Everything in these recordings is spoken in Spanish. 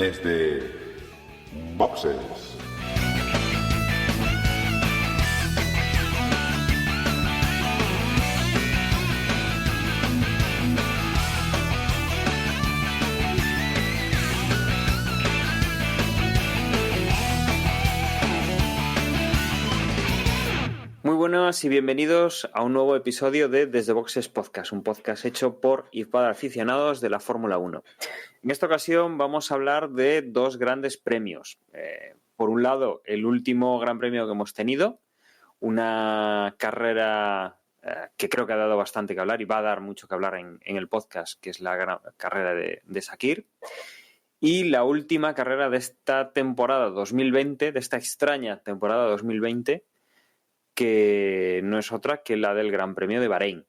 desde Boxes. Muy buenas y bienvenidos a un nuevo episodio de Desde Boxes Podcast, un podcast hecho por y para aficionados de la Fórmula 1. En esta ocasión vamos a hablar de dos grandes premios. Por un lado, el último gran premio que hemos tenido, una carrera que creo que ha dado bastante que hablar y va a dar mucho que hablar en el podcast, que es la gran carrera de Sakir. Y la última carrera de esta temporada 2020, de esta extraña temporada 2020, que no es otra que la del Gran Premio de Bahrein.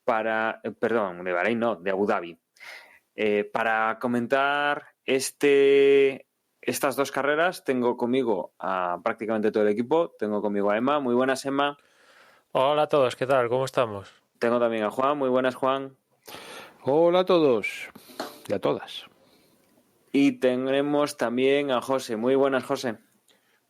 De Bahrein no, de Abu Dhabi. Para comentar estas dos carreras tengo conmigo a prácticamente todo el equipo. Tengo conmigo a Emma. Muy buenas, Emma. Hola a todos, ¿qué tal? ¿Cómo estamos? Tengo también a Juan. Muy buenas, Juan. Hola a todos y a todas. Y tenemos también a José. Muy buenas, José.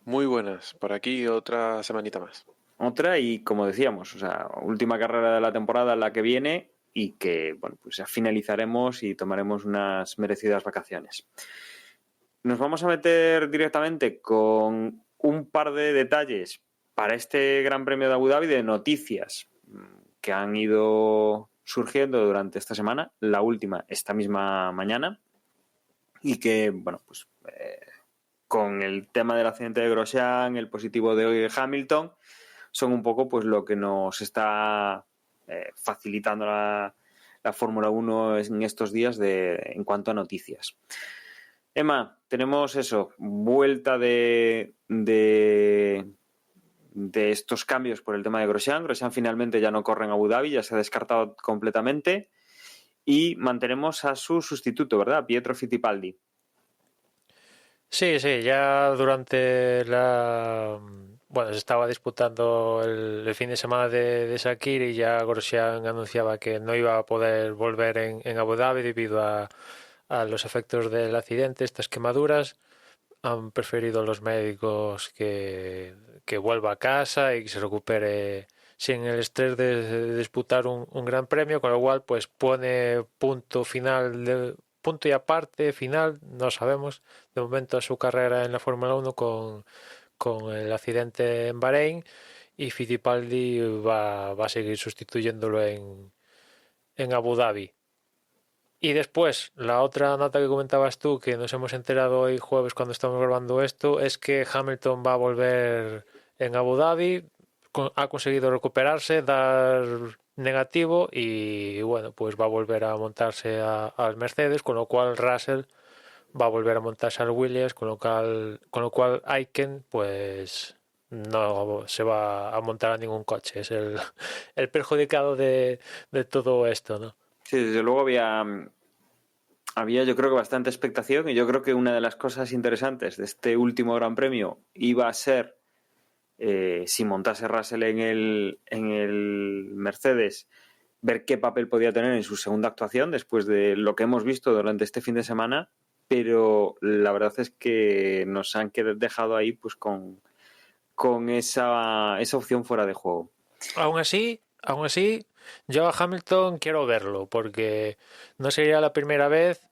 Muy buenas, por aquí otra semanita más. Otra y como decíamos, última carrera de la temporada la que viene y que, bueno, pues ya finalizaremos y tomaremos unas merecidas vacaciones. Nos vamos a meter directamente con un par de detalles para este Gran Premio de Abu Dhabi, de noticias que han ido surgiendo durante esta semana, la última esta misma mañana, y que, bueno, pues con el tema del accidente de Grosjean, el positivo de Hamilton, son un poco pues lo que nos está facilitando la Fórmula 1 en estos días en cuanto a noticias. Emma, tenemos vuelta de estos cambios por el tema de Grosjean. Grosjean finalmente ya no corre en Abu Dhabi, ya se ha descartado completamente y mantenemos a su sustituto, ¿verdad? Pietro Fittipaldi. Sí, ya durante se estaba disputando el fin de semana de Sakir y ya Grosjean anunciaba que no iba a poder volver en Abu Dhabi debido a los efectos del accidente, estas quemaduras. Han preferido los médicos que vuelva a casa y que se recupere sin el estrés de disputar un gran premio, con lo cual pues pone punto y aparte final, no sabemos de momento, a su carrera en la Fórmula 1 con el accidente en Bahrein, y Fittipaldi va a seguir sustituyéndolo en Abu Dhabi. Y después, la otra nota que comentabas tú, que nos hemos enterado hoy jueves cuando estamos grabando esto, es que Hamilton va a volver en Abu Dhabi, ha conseguido recuperarse, dar negativo y bueno, pues va a volver a montarse al Mercedes, con lo cual Russell va a volver a montarse al Williams, con lo cual Aiken pues no se va a montar a ningún coche. Es el perjudicado de todo esto, ¿no? Sí, desde luego había yo creo que bastante expectación, y yo creo que una de las cosas interesantes de este último Gran Premio iba a ser si montase Russell en el Mercedes, ver qué papel podía tener en su segunda actuación después de lo que hemos visto durante este fin de semana, pero la verdad es que nos han dejado ahí pues con esa opción fuera de juego. Aún así, yo a Hamilton quiero verlo, porque no sería la primera vez.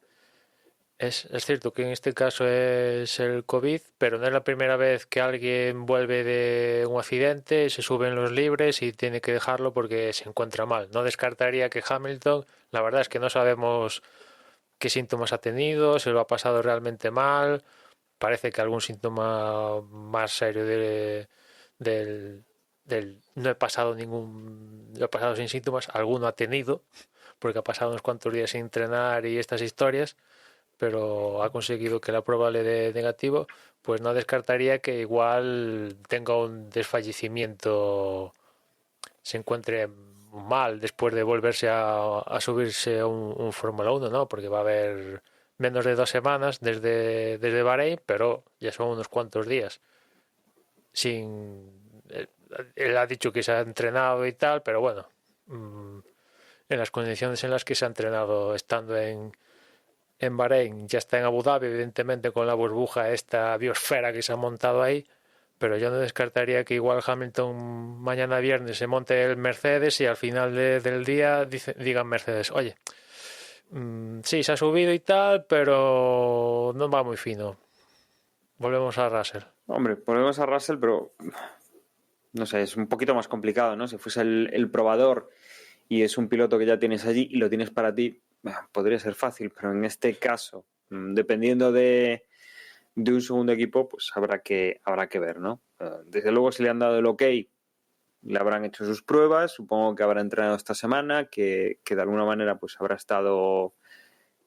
Es cierto que en este caso es el COVID, pero no es la primera vez que alguien vuelve de un accidente, se sube en los libres y tiene que dejarlo porque se encuentra mal. No descartaría que Hamilton, la verdad es que no sabemos qué síntomas ha tenido, se lo ha pasado realmente mal, parece que algún síntoma más serio no he pasado sin síntomas, alguno ha tenido, porque ha pasado unos cuantos días sin entrenar y estas historias, pero ha conseguido que la prueba le dé negativo. Pues no descartaría que igual tenga un desfallecimiento, se encuentre mal después de volverse a subirse a un Fórmula 1, ¿no? Porque va a haber menos de 2 semanas desde Bahrein, pero ya son unos cuantos días. Él ha dicho que se ha entrenado y tal, pero bueno, en las condiciones en las que se ha entrenado, estando en en Bahrein, ya está en Abu Dhabi, evidentemente con la burbuja, esta biosfera que se ha montado ahí, pero yo no descartaría que igual Hamilton mañana viernes se monte el Mercedes y al final del día digan Mercedes, oye, sí, se ha subido y tal, pero no va muy fino. Volvemos a Russell. Hombre, volvemos a Russell, pero no sé, es un poquito más complicado, ¿no? Si fuese el probador y es un piloto que ya tienes allí y lo tienes para ti, podría ser fácil, pero en este caso, dependiendo de un segundo equipo, pues habrá que ver, ¿no? Desde luego, si le han dado el ok, le habrán hecho sus pruebas, supongo que habrá entrenado esta semana, que de alguna manera pues habrá estado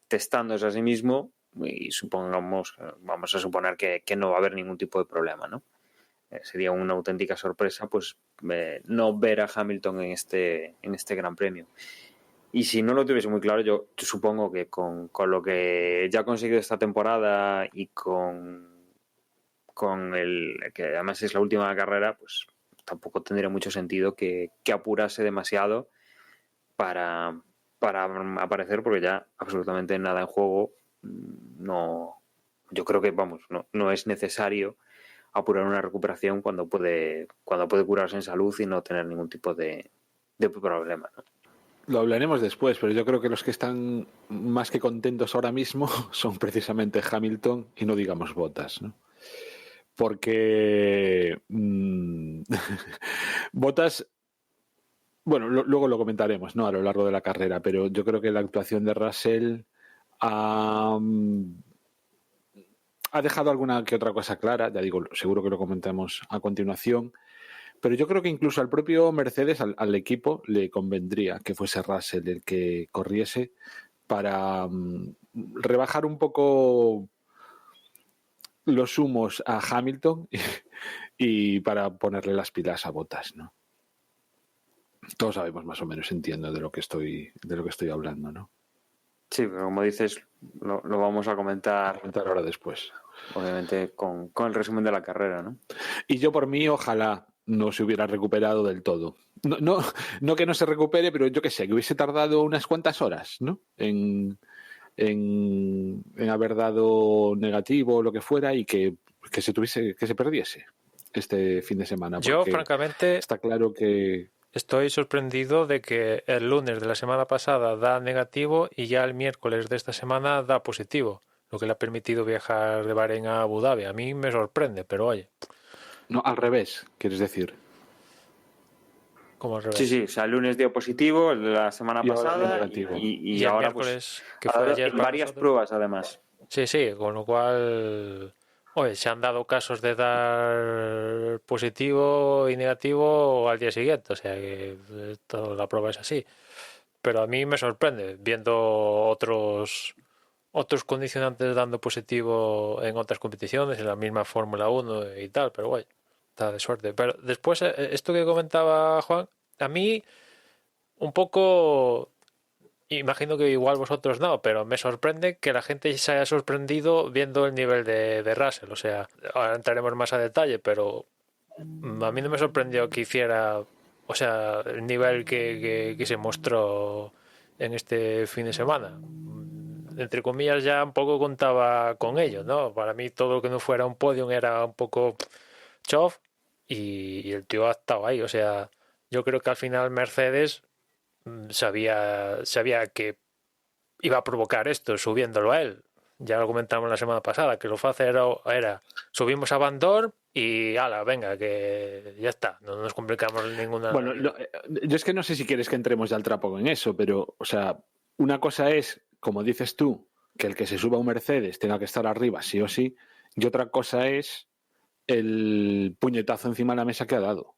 testándose a sí mismo y vamos a suponer que no va a haber ningún tipo de problema, ¿no? Sería una auténtica sorpresa pues no ver a Hamilton en este Gran Premio. Y si no lo tuviese muy claro, yo supongo que con lo que ya ha conseguido esta temporada y con el que además es la última carrera, pues tampoco tendría mucho sentido que apurase demasiado para aparecer, porque ya absolutamente nada en juego. No, yo creo que no es necesario apurar una recuperación cuando puede curarse en salud y no tener ningún tipo de problema, ¿no? Lo hablaremos después, pero yo creo que los que están más que contentos ahora mismo son precisamente Hamilton y no digamos Bottas, ¿no? Porque Bottas, bueno, luego lo comentaremos, ¿no? A lo largo de la carrera, pero yo creo que la actuación de Russell ha dejado alguna que otra cosa clara, ya digo, seguro que lo comentamos a continuación. Pero yo creo que incluso al propio Mercedes, al equipo, le convendría que fuese Russell el que corriese para rebajar un poco los humos a Hamilton y para ponerle las pilas a Bottas, ¿no? Todos sabemos más o menos, entiendo de lo que estoy hablando, ¿no? Sí, pero como dices, lo vamos a comentar ahora después. Obviamente con el resumen de la carrera, ¿no? Y yo por mí, ojalá no se hubiera recuperado del todo. No que no se recupere, pero yo qué sé, que hubiese tardado unas cuantas horas, ¿no? En haber dado negativo o lo que fuera y que se perdiese este fin de semana. Yo, francamente, está claro que estoy sorprendido de que el lunes de la semana pasada da negativo y ya el miércoles de esta semana da positivo, lo que le ha permitido viajar de Bahrein a Abu Dhabi. A mí me sorprende, pero oye. No, al revés, quieres decir. ¿Cómo al revés? Sí, o sea, el lunes dio positivo, el de la semana pasada y ahora miércoles, pues que fue ayer, varias pruebas además. Sí, con lo cual, oye, se han dado casos de dar positivo y negativo al día siguiente, o sea que la prueba es así. Pero a mí me sorprende viendo otros condicionantes dando positivo en otras competiciones, en la misma Fórmula 1 y tal, pero bueno, está de suerte. Pero después, esto que comentaba Juan, a mí un poco, imagino que igual vosotros no, pero me sorprende que la gente se haya sorprendido viendo el nivel de Russell. O sea, ahora entraremos más a detalle, pero a mí no me sorprendió que hiciera, o sea, el nivel que se mostró en este fin de semana. Entre comillas, ya un poco contaba con ello, ¿no? Para mí todo lo que no fuera un podium era un poco chof y el tío ha estado ahí. O sea, yo creo que al final Mercedes sabía que iba a provocar esto subiéndolo a él. Ya lo comentamos la semana pasada, que lo fácil era subimos a Van Dorn y ala, venga, que ya está, no nos complicamos ninguna. Bueno, yo es que no sé si quieres que entremos ya al trapo en eso, pero, o sea, una cosa es, como dices tú, que el que se suba a un Mercedes tenga que estar arriba sí o sí, y otra cosa es el puñetazo encima de la mesa que ha dado.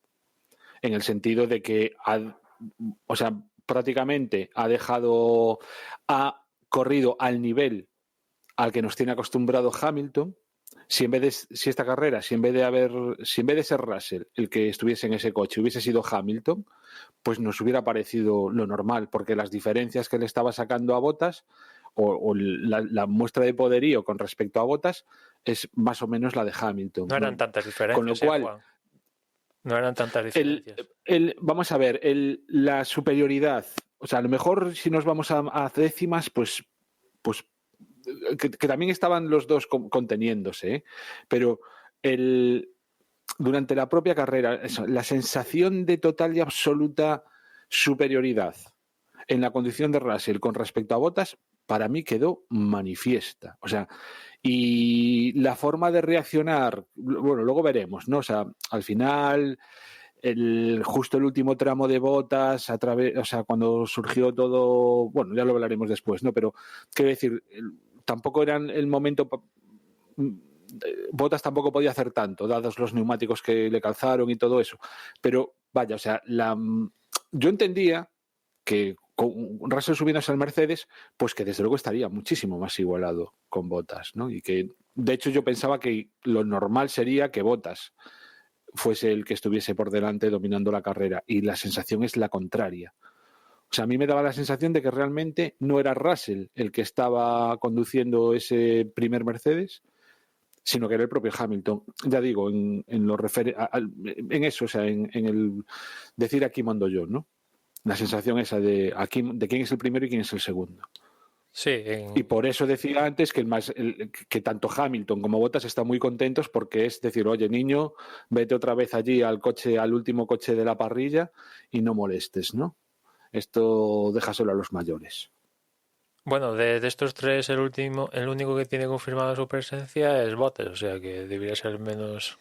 En el sentido de que prácticamente ha corrido al nivel al que nos tiene acostumbrado Hamilton. Si en vez de ser Russell el que estuviese en ese coche hubiese sido Hamilton, pues nos hubiera parecido lo normal, porque las diferencias que le estaba sacando a Bottas o la muestra de poderío con respecto a Bottas es más o menos la de Hamilton. No eran tantas diferencias. Con lo cual, Juan. No eran tantas diferencias. Vamos a ver, la superioridad, o sea, a lo mejor si nos vamos a décimas, pues que también estaban los dos conteniéndose, ¿eh? Pero durante la propia carrera, la sensación de total y absoluta superioridad en la condición de Russell con respecto a Bottas, para mí quedó manifiesta. O sea, y la forma de reaccionar, bueno, luego veremos, ¿no? O sea, al final, justo el último tramo de Bottas, o sea, cuando surgió todo, bueno, ya lo hablaremos después, ¿no? Pero, quiero decir, tampoco era el momento. Bottas tampoco podía hacer tanto, dados los neumáticos que le calzaron y todo eso. Pero, vaya, o sea, yo entendía que con Russell subiéndose al Mercedes, pues que desde luego estaría muchísimo más igualado con Bottas, ¿no? Y que, de hecho, yo pensaba que lo normal sería que Bottas fuese el que estuviese por delante dominando la carrera, y la sensación es la contraria. O sea, a mí me daba la sensación de que realmente no era Russell el que estaba conduciendo ese primer Mercedes, sino que era el propio Hamilton. Ya digo, en eso, o sea, en el decir aquí mando yo, ¿no? La sensación esa de quién es el primero y quién es el segundo. Sí, Y por eso decía antes que que tanto Hamilton como Bottas están muy contentos, porque es decir, oye, niño, vete otra vez allí al último coche de la parrilla y no molestes, ¿no? Esto déjaselo a los mayores. bueno, de estos tres el único que tiene confirmada su presencia es Bottas, o sea que debería ser el menos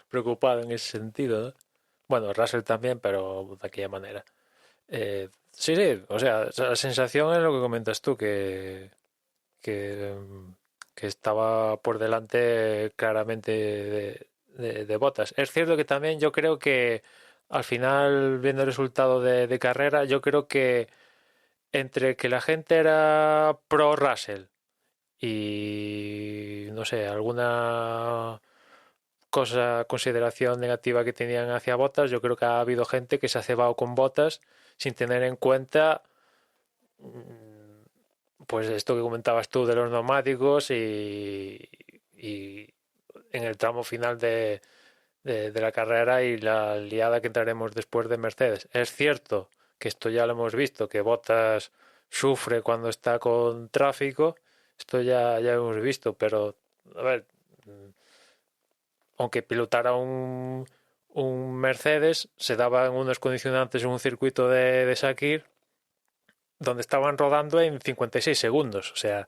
preocupado en ese sentido, ¿no? Bueno, Russell también, pero de aquella manera. Sí, o sea, la sensación es lo que comentas tú, que, que estaba por delante claramente de Bottas. Es cierto que también yo creo que al final, viendo el resultado de carrera, yo creo que entre que la gente era pro Russell y no sé, alguna consideración negativa que tenían hacia Bottas, yo creo que ha habido gente que se ha cebado con Bottas sin tener en cuenta pues esto que comentabas tú de los neumáticos y en el tramo final de la carrera y la liada que entraremos después de Mercedes. Es cierto que esto ya lo hemos visto, que Bottas sufre cuando está con tráfico, esto ya hemos visto, pero a ver, aunque pilotara un Mercedes, se daban unos condicionantes en un circuito de Sakir donde estaban rodando en 56 segundos. O sea,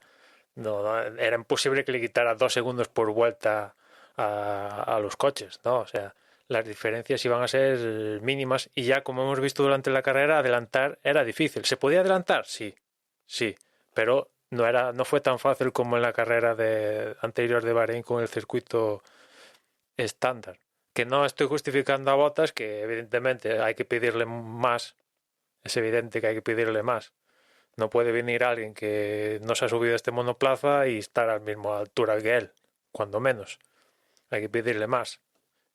no, era imposible que le quitara 2 segundos por vuelta a los coches, ¿no? O sea, las diferencias iban a ser mínimas y ya, como hemos visto durante la carrera, adelantar era difícil. ¿Se podía adelantar? Sí, pero no fue tan fácil como en la carrera anterior de Bahrein con el circuito estándar. Que no estoy justificando a Bottas, que evidentemente hay que pedirle más. Es evidente que hay que pedirle más. No puede venir alguien que no se ha subido a este monoplaza y estar a la misma altura que él, cuando menos. Hay que pedirle más.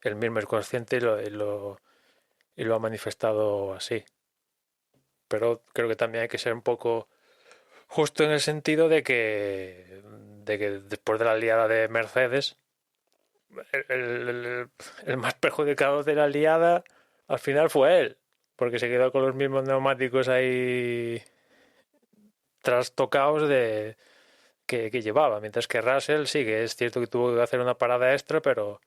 Él mismo es consciente y lo ha manifestado así. Pero creo que también hay que ser un poco justo en el sentido de que después de la liada de Mercedes, el más perjudicado de la liada al final fue él, porque se quedó con los mismos neumáticos ahí trastocados que llevaba, mientras que Russell sí que es cierto que tuvo que hacer una parada extra, pero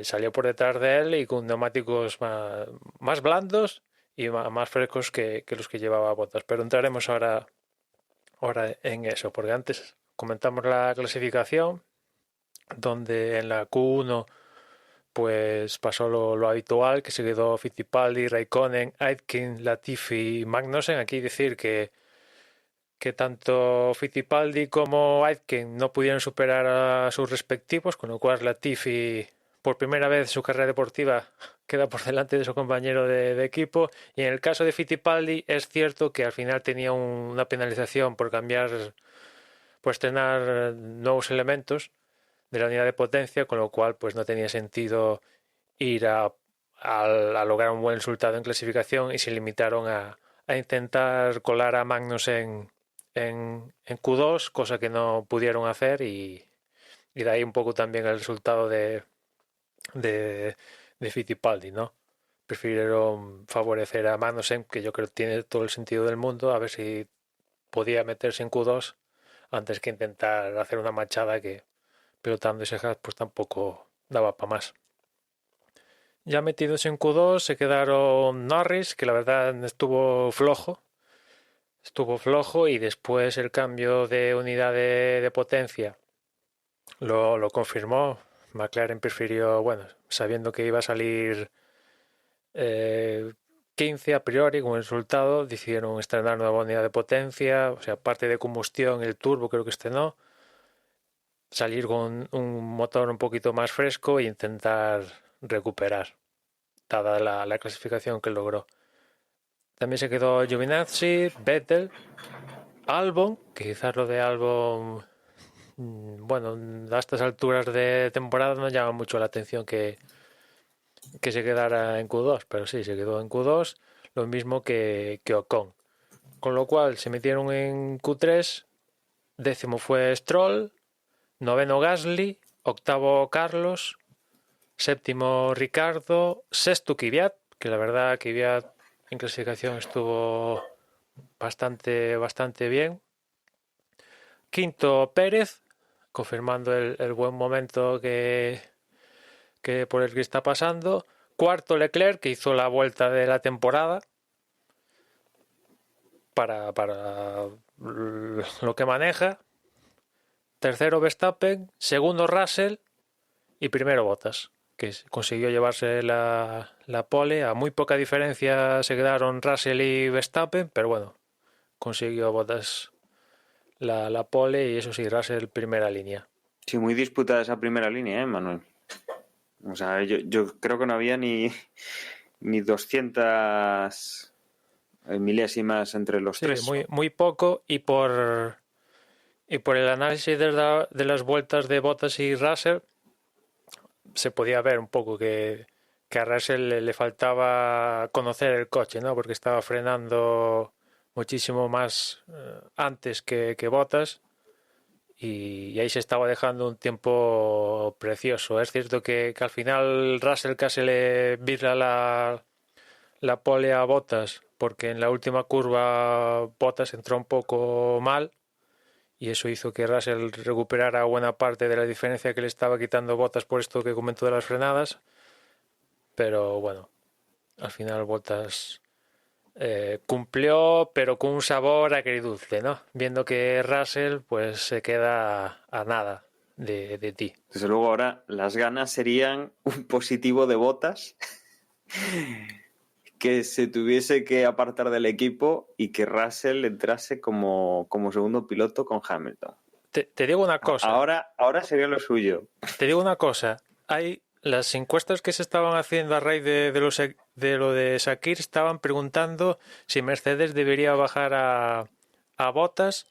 salió por detrás de él y con neumáticos más blandos y más frescos que los que llevaba Bottas. Pero entraremos ahora en eso, porque antes comentamos la clasificación, donde en la Q1 pues pasó lo habitual, que se quedó Fittipaldi, Raikkonen, Aitken, Latifi y Magnussen. Aquí decir que tanto Fittipaldi como Aitken no pudieron superar a sus respectivos, con lo cual Latifi, por primera vez en su carrera deportiva, queda por delante de su compañero de equipo. Y en el caso de Fittipaldi es cierto que al final tenía una penalización por estrenar nuevos elementos de la unidad de potencia, con lo cual pues no tenía sentido ir a lograr un buen resultado en clasificación y se limitaron a intentar colar a Magnussen en Q2, cosa que no pudieron hacer y de ahí un poco también el resultado de Fittipaldi, ¿no? Prefirieron favorecer a Magnussen, que yo creo que tiene todo el sentido del mundo, a ver si podía meterse en Q2 antes que intentar hacer una machada que pilotando ese Haas pues tampoco daba para más. Ya metidos en Q2 se quedaron Norris, que la verdad estuvo flojo, y después el cambio de unidad de potencia lo confirmó. McLaren prefirió, bueno, sabiendo que iba a salir 15 a priori con el resultado, decidieron estrenar nueva unidad de potencia, o sea, parte de combustión, el turbo creo que estrenó, salir con un motor un poquito más fresco e intentar recuperar, dada la clasificación que logró. También se quedó Giovinazzi, Vettel, Albon, que quizás lo de Albon, bueno, a estas alturas de temporada no llama mucho la atención que se quedara en Q2, pero sí, se quedó en Q2, lo mismo que Ocon. Con lo cual se metieron en Q3, 10º fue Stroll, 9º Gasly, 8º Carlos, 7º Ricardo, 6º Kvyat, que la verdad Kvyat en clasificación estuvo bastante bien. 5º Pérez, confirmando el buen momento que por el que está pasando. 4º Leclerc, que hizo la vuelta de la temporada para lo que maneja. 3º Verstappen, 2º Russell y 1º Bottas, que consiguió llevarse la pole. A muy poca diferencia se quedaron Russell y Verstappen, pero bueno, consiguió Bottas la pole y eso sí, Russell primera línea. Sí, muy disputada esa primera línea, Manuel. O sea, yo creo que no había ni 200 milésimas entre los tres. Muy poco, y por el análisis de las vueltas de Bottas y Russell se podía ver un poco que a Russell le faltaba conocer el coche, ¿no? Porque estaba frenando muchísimo más antes que Bottas, y ahí se estaba dejando un tiempo precioso. Es cierto que al final Russell casi le vira la pole a Bottas, porque en la última curva Bottas entró un poco mal y eso hizo que Russell recuperara buena parte de la diferencia que le estaba quitando Bottas por esto que comentó de las frenadas. Pero bueno, al final Bottas cumplió, pero con un sabor agridulce, ¿no? Viendo que Russell pues se queda a nada de ti. Desde luego ahora las ganas serían un positivo de Bottas que se tuviese que apartar del equipo y que Russell entrase como segundo piloto con Hamilton. Te digo una cosa. Ahora sería lo suyo. Te digo una cosa. Hay las encuestas que se estaban haciendo a raíz de lo de Sakir, estaban preguntando si Mercedes debería bajar a Bottas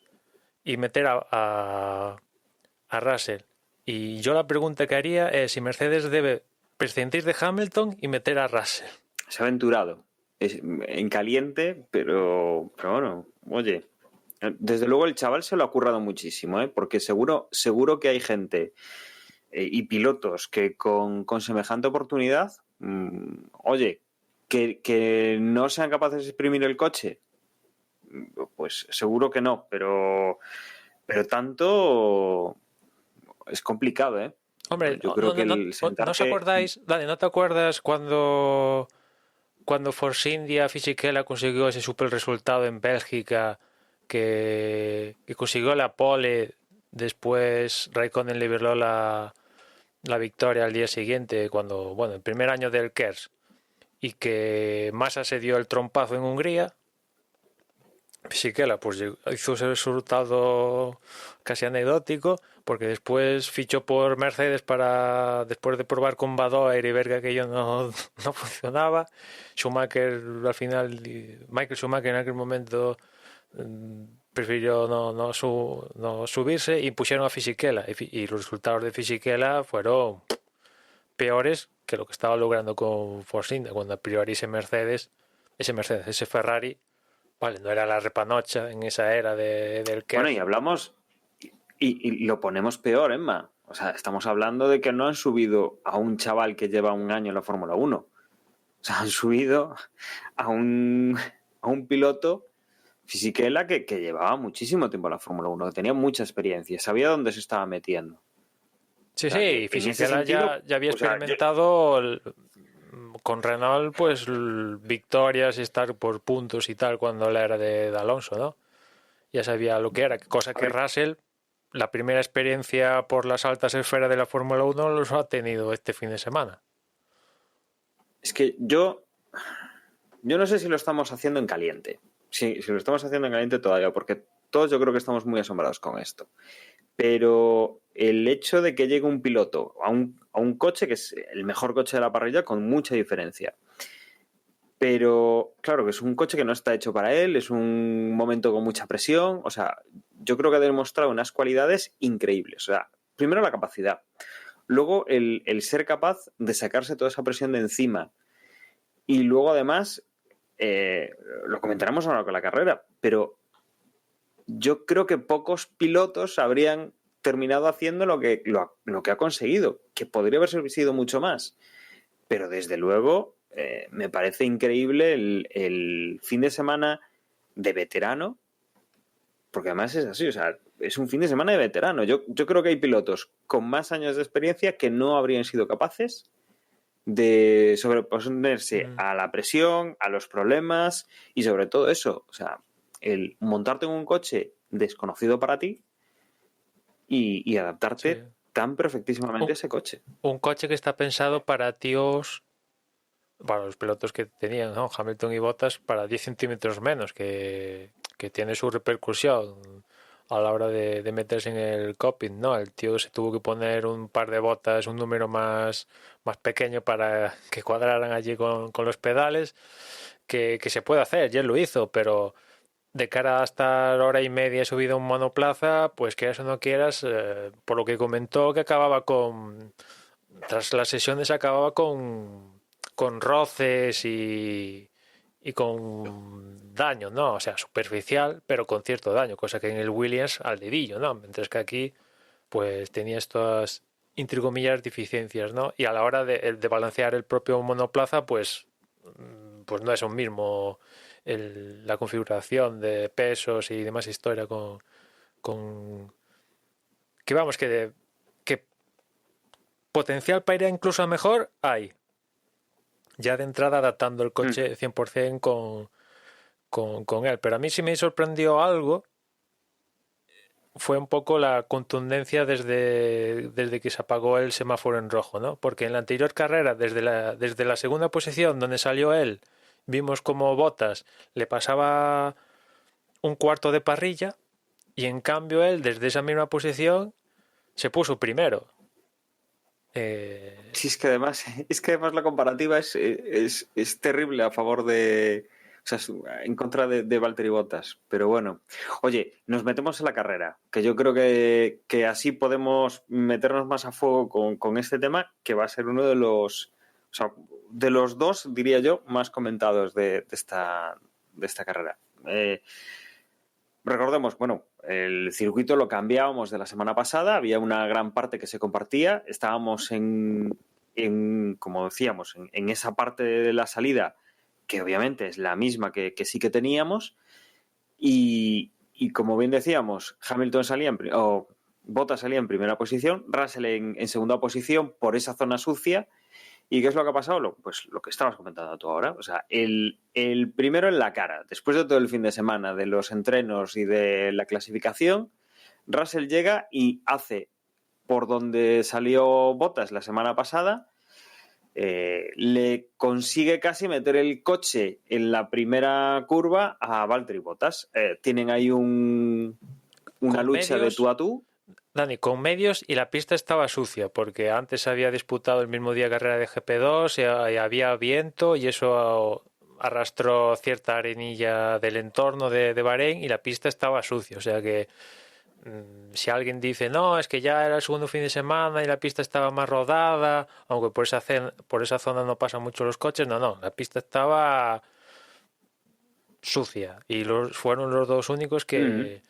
y meter a Russell. Y yo la pregunta que haría es si Mercedes debe prescindir de Hamilton y meter a Russell. Se ha aventurado. En caliente, pero bueno, oye. Desde luego el chaval se lo ha currado muchísimo, porque seguro que hay gente y pilotos que con semejante oportunidad, oye, que no sean capaces de exprimir el coche, pues seguro que no, pero tanto es complicado, ¿eh? Hombre, yo creo que ¿no os acordáis? Dani, ¿no te acuerdas cuando Force India Fisichella consiguió ese super resultado en Bélgica, que consiguió la pole, después Raikkonen le libró la victoria al día siguiente, cuando, bueno, el primer año del KERS, y que Massa se dio el trompazo en Hungría? Fisichella pues hizo ese resultado casi anecdótico, porque después fichó por Mercedes después de probar con Badoer y ver que aquello no funcionaba. Michael Schumacher en aquel momento prefirió no subirse y pusieron a Fisichella, y los resultados de Fisichella fueron peores que lo que estaba logrando con Force India, cuando a priori ese Ferrari, vale, no era la repanocha en esa era del que... Bueno, y hablamos y lo ponemos peor, Emma. O sea, estamos hablando de que no han subido a un chaval que lleva un año en la Fórmula 1. O sea, han subido a un piloto Fisichella que llevaba muchísimo tiempo en la Fórmula 1, que tenía mucha experiencia, sabía dónde se estaba metiendo. Sí, O sea, sí, que y en ese Fisichella sentido, ya había o sea, experimentado con Renault, pues victorias y estar por puntos y tal cuando él era de Alonso, ¿no? Ya sabía lo que era, cosa a que ver, Russell, la primera experiencia por las altas esferas de la Fórmula 1 los ha tenido este fin de semana. es que yo no sé si lo estamos haciendo en caliente. Si lo estamos haciendo en caliente todavía, porque todos yo creo que estamos muy asombrados con esto. Pero el hecho de que llegue un piloto a un coche que es el mejor coche de la parrilla con mucha diferencia. Pero claro que es un coche que no está hecho para él, es un momento con mucha presión. O sea, yo creo que ha demostrado unas cualidades increíbles. O sea, primero la capacidad. Luego el ser capaz de sacarse toda esa presión de encima. Y luego además, lo comentaremos ahora con la carrera, pero yo creo que pocos pilotos habrían terminado haciendo lo que ha conseguido, que podría haber sido mucho más. Pero desde luego, me parece increíble el fin de semana de veterano, porque además es así, o sea, es un fin de semana de veterano. Yo creo que hay pilotos con más años de experiencia que no habrían sido capaces de sobreponerse a la presión, a los problemas y sobre todo eso, o sea, el montarte en un coche desconocido para ti y Sí. adaptarte tan perfectísimamente a ese coche. Un coche que está pensado para tíos, para los pilotos que tenían, ¿no? Hamilton y Bottas, para 10 centímetros menos, que tiene su repercusión a la hora de meterse en el cockpit, ¿no? El tío se tuvo que poner un par de botas, un número más pequeño para que cuadraran allí con los pedales, que se puede hacer, ya lo hizo, pero de cara a estar hora y media subido a un monoplaza, pues quieras o no quieras, por lo que comentó que acababa tras las sesiones acababa con roces y con daño, ¿no? O sea, superficial, pero con cierto daño, cosa que en el Williams al dedillo, ¿no? Mientras que aquí, pues tenía estas, entre comillas, deficiencias, ¿no? Y a la hora de balancear el propio monoplaza, pues no es un mismo la configuración de pesos y demás historia con que vamos, que potencial para ir incluso a mejor hay. Ya de entrada adaptando el coche 100% con él. Pero a mí sí me sorprendió algo, fue un poco la contundencia desde que se apagó el semáforo en rojo, ¿no? Porque en la anterior carrera, desde la segunda posición donde salió él, vimos como Bottas le pasaba un cuarto de parrilla y en cambio él desde esa misma posición se puso primero. Sí, es que además la comparativa es terrible a favor de. O sea, en contra de Valtteri Bottas. Pero bueno. Oye, nos metemos en la carrera, que yo creo que así podemos meternos más a fuego con este tema, que va a ser uno de los. O sea, de los dos, diría yo, más comentados de esta carrera. Recordemos, bueno, el circuito lo cambiábamos de la semana pasada, había una gran parte que se compartía, estábamos como decíamos, en esa parte de la salida, que obviamente es la misma que sí que teníamos, y como bien decíamos, Hamilton salía Bottas salía en primera posición, Russell en segunda posición por esa zona sucia. ¿Y qué es lo que ha pasado? Pues lo que estabas comentando tú ahora. O sea, el primero en la cara, después de todo el fin de semana, de los entrenos y de la clasificación, Russell llega y hace por donde salió Bottas la semana pasada, le consigue casi meter el coche en la primera curva a Valtteri Bottas. Tienen ahí una lucha medios, de tú a tú. Dani, con medios y la pista estaba sucia, porque antes había disputado el mismo día carrera de GP2 y había viento y eso arrastró cierta arenilla del entorno de Bahrein y la pista estaba sucia. O sea que si alguien dice, no, es que ya era el segundo fin de semana y la pista estaba más rodada, aunque por esa zona no pasan mucho los coches, no, la pista estaba sucia y fueron los dos únicos que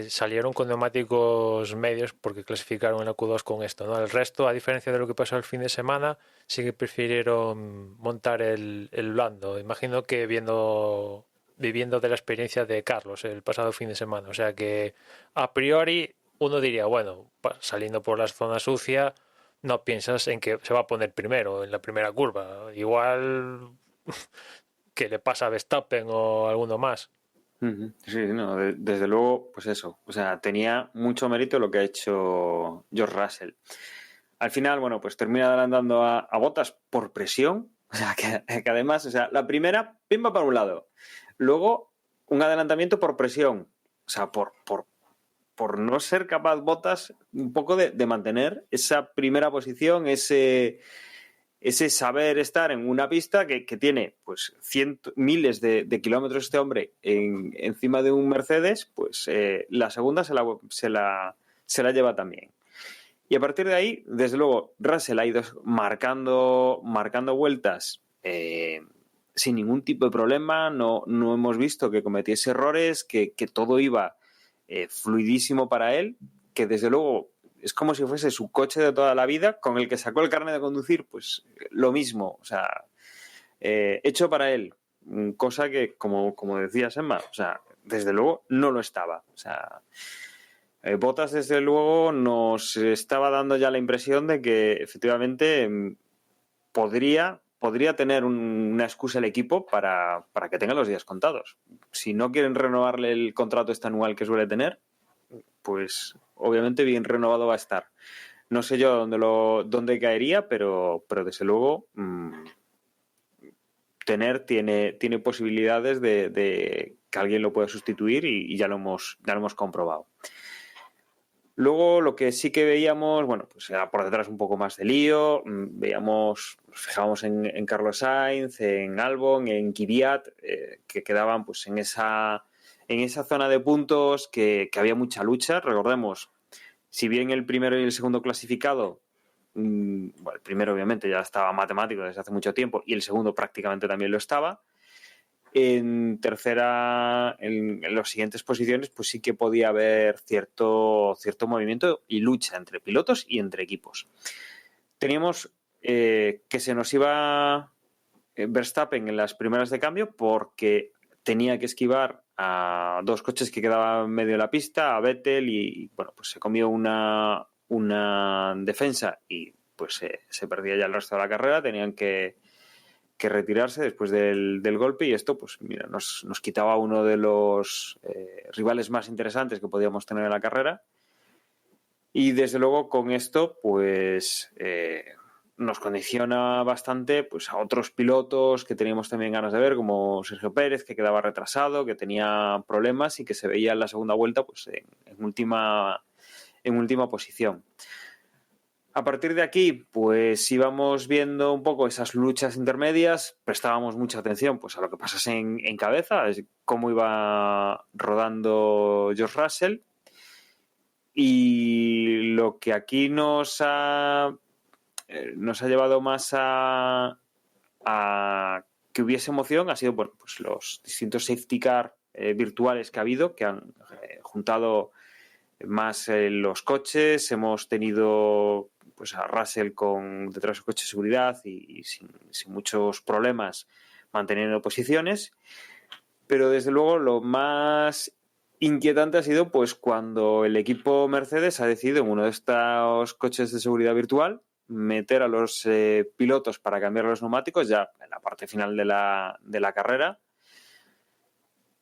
salieron con neumáticos medios porque clasificaron en la Q2 con esto, ¿no? El resto, a diferencia de lo que pasó el fin de semana, sí que prefirieron montar el blando. Imagino que viendo viviendo de la experiencia de Carlos el pasado fin de semana. O sea que a priori uno diría, bueno, saliendo por la zona sucia, no piensas en que se va a poner primero en la primera curva. Igual que le pasa a Verstappen o alguno más. Sí, no, desde luego, pues eso. O sea, tenía mucho mérito lo que ha hecho George Russell. Al final, bueno, pues termina adelantando a Bottas por presión. O sea, que además, o sea, la primera, pimba para un lado. Luego, un adelantamiento por presión. O sea, por no ser capaz Bottas un poco de mantener esa primera posición, ese saber estar en una pista que tiene pues miles de kilómetros este hombre encima de un Mercedes, pues la segunda se la lleva también. Y a partir de ahí, desde luego, Russell ha ido marcando vueltas sin ningún tipo de problema, no hemos visto que cometiese errores, que todo iba fluidísimo para él, que desde luego es como si fuese su coche de toda la vida, con el que sacó el carnet de conducir, pues lo mismo, o sea, hecho para él, cosa que, como decías, Emma, o sea, desde luego no lo estaba, o sea, Bottas desde luego nos estaba dando ya la impresión de que efectivamente podría tener una excusa el equipo para que tenga los días contados. Si no quieren renovarle el contrato este anual que suele tener, pues obviamente bien renovado va a estar. No sé yo dónde caería, pero desde luego tiene posibilidades de que alguien lo pueda sustituir y ya lo hemos comprobado. Luego lo que sí que veíamos, bueno, pues era por detrás un poco más de lío, nos fijábamos en Carlos Sainz, en Albon, en Kvyat, que quedaban pues en esa zona de puntos que había mucha lucha. Recordemos, si bien el primero y el segundo clasificado, bueno, el primero obviamente ya estaba matemático desde hace mucho tiempo y el segundo prácticamente también lo estaba. En tercera, en las siguientes posiciones, pues sí que podía haber cierto movimiento y lucha entre pilotos y entre equipos. Teníamos que se nos iba Verstappen en las primeras de cambio porque tenía que esquivar a dos coches que quedaban en medio de la pista, a Vettel, y bueno, pues se comió una defensa y pues se perdía ya el resto de la carrera. Tenían que retirarse después del golpe y esto pues mira, nos quitaba uno de los rivales más interesantes que podíamos tener en la carrera, y desde luego con esto pues nos condiciona bastante pues a otros pilotos que teníamos también ganas de ver, como Sergio Pérez, que quedaba retrasado, que tenía problemas y que se veía en la segunda vuelta pues en última posición. A partir de aquí, pues íbamos viendo un poco esas luchas intermedias, prestábamos mucha atención pues a lo que pasase en cabeza, cómo iba rodando George Russell, y lo que aquí nos ha llevado más a que hubiese emoción ha sido bueno, pues los distintos safety car virtuales que ha habido, que han juntado más los coches. Hemos tenido pues a Russell detrás de su coche de seguridad y sin muchos problemas manteniendo posiciones, pero desde luego lo más inquietante ha sido pues cuando el equipo Mercedes ha decidido en uno de estos coches de seguridad virtual meter a los pilotos para cambiar los neumáticos ya en la parte final de la carrera,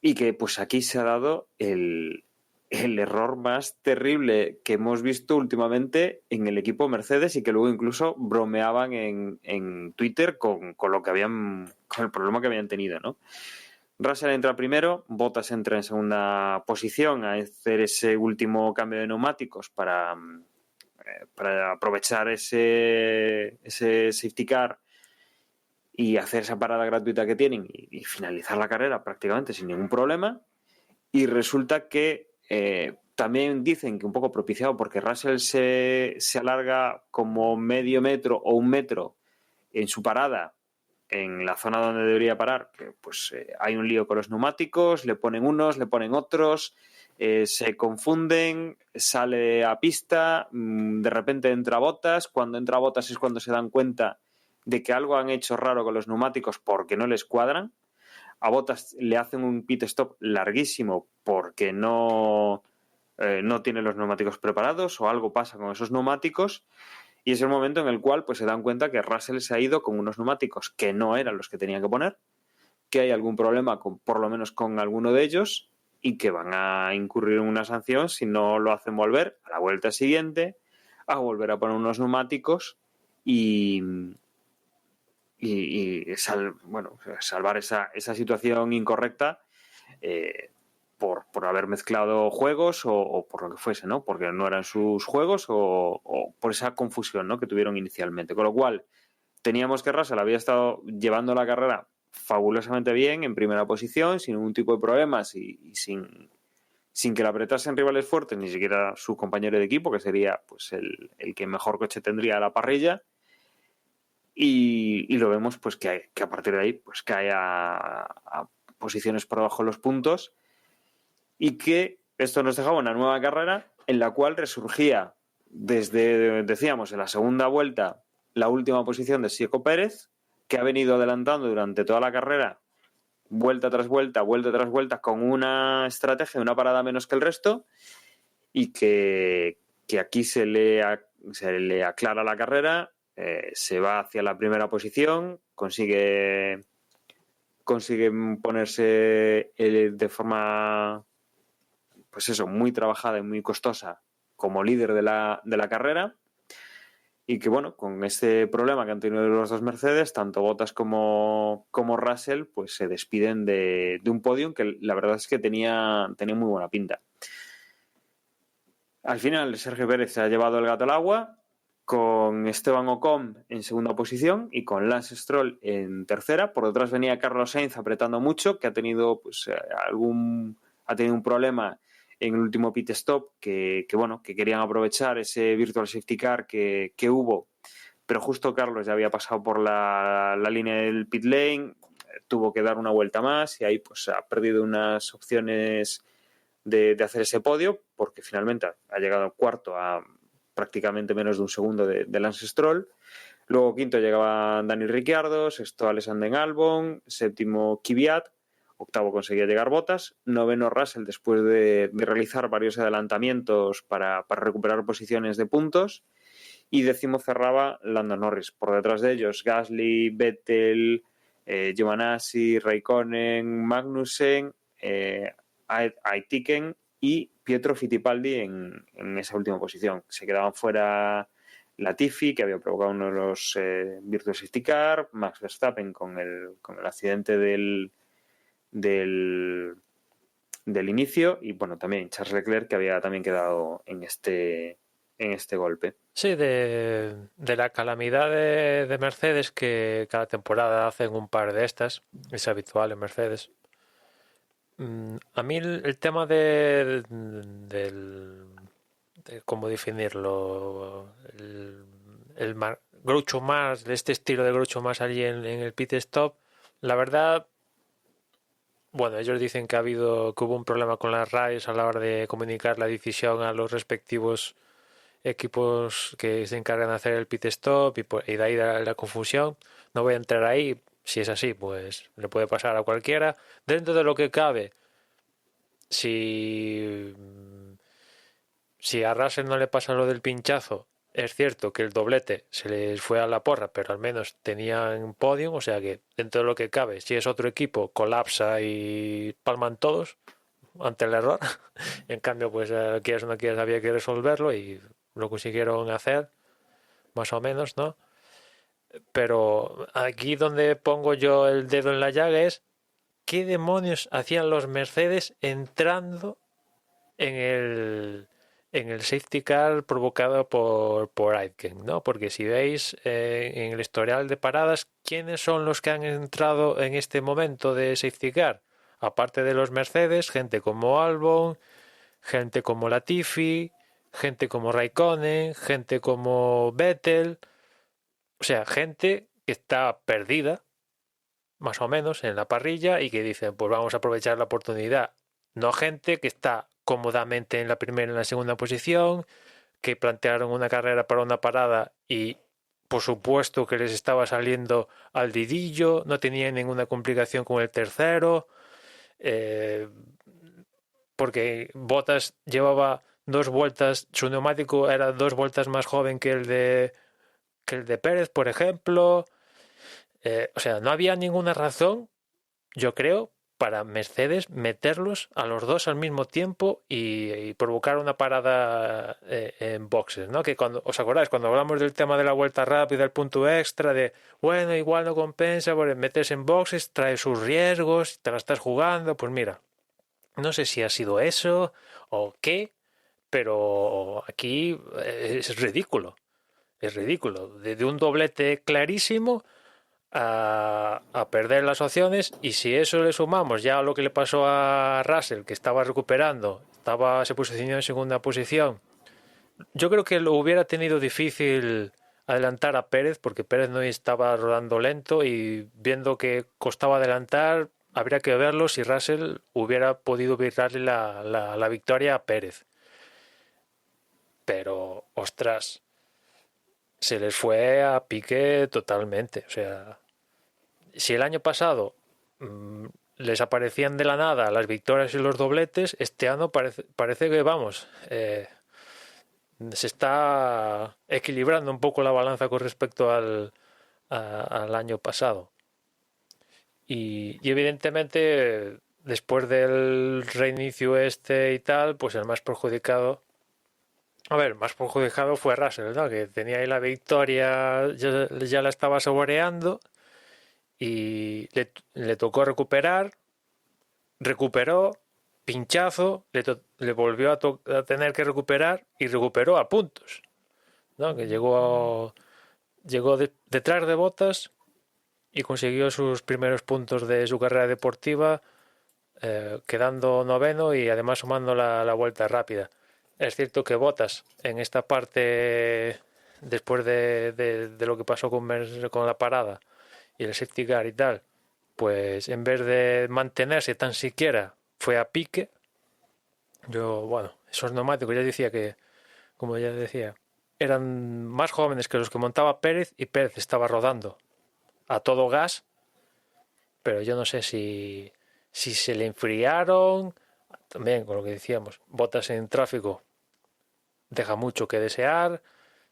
y que pues aquí se ha dado el error más terrible que hemos visto últimamente en el equipo Mercedes, y que luego incluso bromeaban en Twitter con el problema que habían tenido, ¿no? Russell entra primero, Bottas entra en segunda posición a hacer ese último cambio de neumáticos para aprovechar ese safety car y hacer esa parada gratuita que tienen y finalizar la carrera prácticamente sin ningún problema. Y resulta que también dicen que un poco propiciado porque Russell se alarga como medio metro o un metro en su parada en la zona donde debería parar, que pues hay un lío con los neumáticos, le ponen unos, le ponen otros, se confunden, sale a pista, de repente entra Bottas. Cuando entra Bottas es cuando se dan cuenta de que algo han hecho raro con los neumáticos porque no les cuadran. A Bottas le hacen un pit stop larguísimo porque no tiene los neumáticos preparados o algo pasa con esos neumáticos, y es el momento en el cual pues se dan cuenta que Russell se ha ido con unos neumáticos que no eran los que tenía que poner, que hay algún problema por lo menos con alguno de ellos y que van a incurrir en una sanción si no lo hacen volver a la vuelta siguiente a volver a poner unos neumáticos y salvar esa situación incorrecta por haber mezclado juegos o por lo que fuese, ¿no? Porque no eran sus juegos o por esa confusión, ¿no?, que tuvieron inicialmente. Con lo cual, teníamos que Russell había estado llevando la carrera fabulosamente bien, en primera posición, sin ningún tipo de problemas y sin que le apretasen rivales fuertes, ni siquiera su compañero de equipo, que sería pues el que mejor coche tendría a la parrilla. Y lo vemos pues que a partir de ahí pues cae a posiciones por debajo de los puntos, y que esto nos dejaba una nueva carrera en la cual resurgía desde, decíamos, en la segunda vuelta, la última posición de Checo Pérez, que ha venido adelantando durante toda la carrera, vuelta tras vuelta, con una estrategia de una parada menos que el resto, y que aquí se le aclara la carrera, se va hacia la primera posición, consigue ponerse de forma, pues eso, muy trabajada y muy costosa como líder de la carrera, y que bueno, con este problema que han tenido los dos Mercedes, tanto Bottas como Russell, pues se despiden de un podium que la verdad es que tenía muy buena pinta. Al final Sergio Pérez se ha llevado el gato al agua, con Esteban Ocon en segunda posición y con Lance Stroll en tercera. Por detrás venía Carlos Sainz apretando mucho, que ha tenido pues un problema en el último pit stop, que querían aprovechar ese virtual safety car que hubo, pero justo Carlos ya había pasado por la línea del pit lane, tuvo que dar una vuelta más y ahí pues ha perdido unas opciones de hacer ese podio, porque finalmente ha llegado cuarto a prácticamente menos de un segundo de Lance Stroll. Luego quinto llegaba Dani Ricciardo, sexto Alexander Albon, séptimo Kvyat, octavo conseguía llegar Bottas, noveno Russell después de realizar varios adelantamientos para recuperar posiciones de puntos, y décimo cerraba Lando Norris. Por detrás de ellos Gasly, Vettel, Giovinazzi, Raikkonen, Magnussen, Aitken y Pietro Fittipaldi en esa última posición. Se quedaban fuera Latifi, que había provocado uno de los Virtual Safety Car, Max Verstappen con el accidente del inicio, y bueno, también Charles Leclerc, que había también quedado en este golpe. Sí, de la calamidad de Mercedes, que cada temporada hacen un par de estas, es habitual en Mercedes. A mí el tema de cómo definirlo, el Groucho Marx, de este estilo de Groucho Marx allí en el pit stop, la verdad, bueno, ellos dicen que hubo un problema con las radios a la hora de comunicar la decisión a los respectivos equipos que se encargan de hacer el pit stop, y de ahí la confusión. No voy a entrar ahí. Si es así, pues le puede pasar a cualquiera. Dentro de lo que cabe, si a Russell no le pasa lo del pinchazo, es cierto que el doblete se les fue a la porra, pero al menos tenían podium, o sea que dentro de lo que cabe, si es otro equipo, colapsa y palman todos ante el error. En cambio, pues quieras o no quieras, había que resolverlo y lo consiguieron hacer, más o menos, ¿no? Pero aquí donde pongo yo el dedo en la llaga es ¿qué demonios hacían los Mercedes entrando en el safety car provocado por Aitken, ¿no? Porque si veis en el historial de paradas, ¿quiénes son los que han entrado en este momento de safety car? Aparte de los Mercedes, gente como Albon, gente como Latifi, gente como Raikkonen, gente como Vettel. O sea, gente que está perdida, más o menos, en la parrilla y que dicen, pues vamos a aprovechar la oportunidad. No gente que está cómodamente en la primera y en la segunda posición, que plantearon una carrera para una parada y por supuesto que les estaba saliendo al didillo, no tenían ninguna complicación con el tercero, porque Bottas llevaba 2 vueltas, su neumático era 2 vueltas más joven que el de Pérez, por ejemplo. O sea, no había ninguna razón, yo creo, para Mercedes meterlos a los dos al mismo tiempo y provocar una parada en boxes, ¿no? Que cuando, ¿os acordáis? Cuando hablamos del tema de la vuelta rápida, el punto extra de, bueno, igual no compensa, porque meterse en boxes trae sus riesgos, te la estás jugando, pues mira, no sé si ha sido eso o qué, pero aquí es ridículo. Es ridículo. De un doblete clarísimo a perder las opciones, y si eso le sumamos ya lo que le pasó a Russell, que estaba recuperando, se posicionó en segunda posición, yo creo que lo hubiera tenido difícil adelantar a Pérez, porque Pérez no estaba rodando lento, y viendo que costaba adelantar, habría que verlo si Russell hubiera podido darle la victoria a Pérez. Pero, ostras, se les fue a pique totalmente. O sea, si el año pasado les aparecían de la nada las victorias y los dobletes, este año parece que, vamos, se está equilibrando un poco la balanza con respecto al año pasado. Y evidentemente, después del reinicio y tal, pues el más perjudicado... A ver, más perjudicado fue Russell, ¿no? Que tenía ahí la victoria, ya la estaba saboreando, y le tocó recuperó, pinchazo, le volvió a tener que recuperar, y recuperó a puntos, ¿no? Que llegó detrás de Bottas y consiguió sus primeros puntos de su carrera deportiva, quedando noveno y además sumando la vuelta rápida. Es cierto que Bottas en esta parte, después de lo que pasó con la parada y el safety car y tal, pues en vez de mantenerse tan siquiera, fue a pique. Bueno, esos neumáticos como ya decía, eran más jóvenes que los que montaba Pérez, y Pérez estaba rodando a todo gas, pero yo no sé si se le enfriaron. También con lo que decíamos, Bottas en tráfico deja mucho que desear.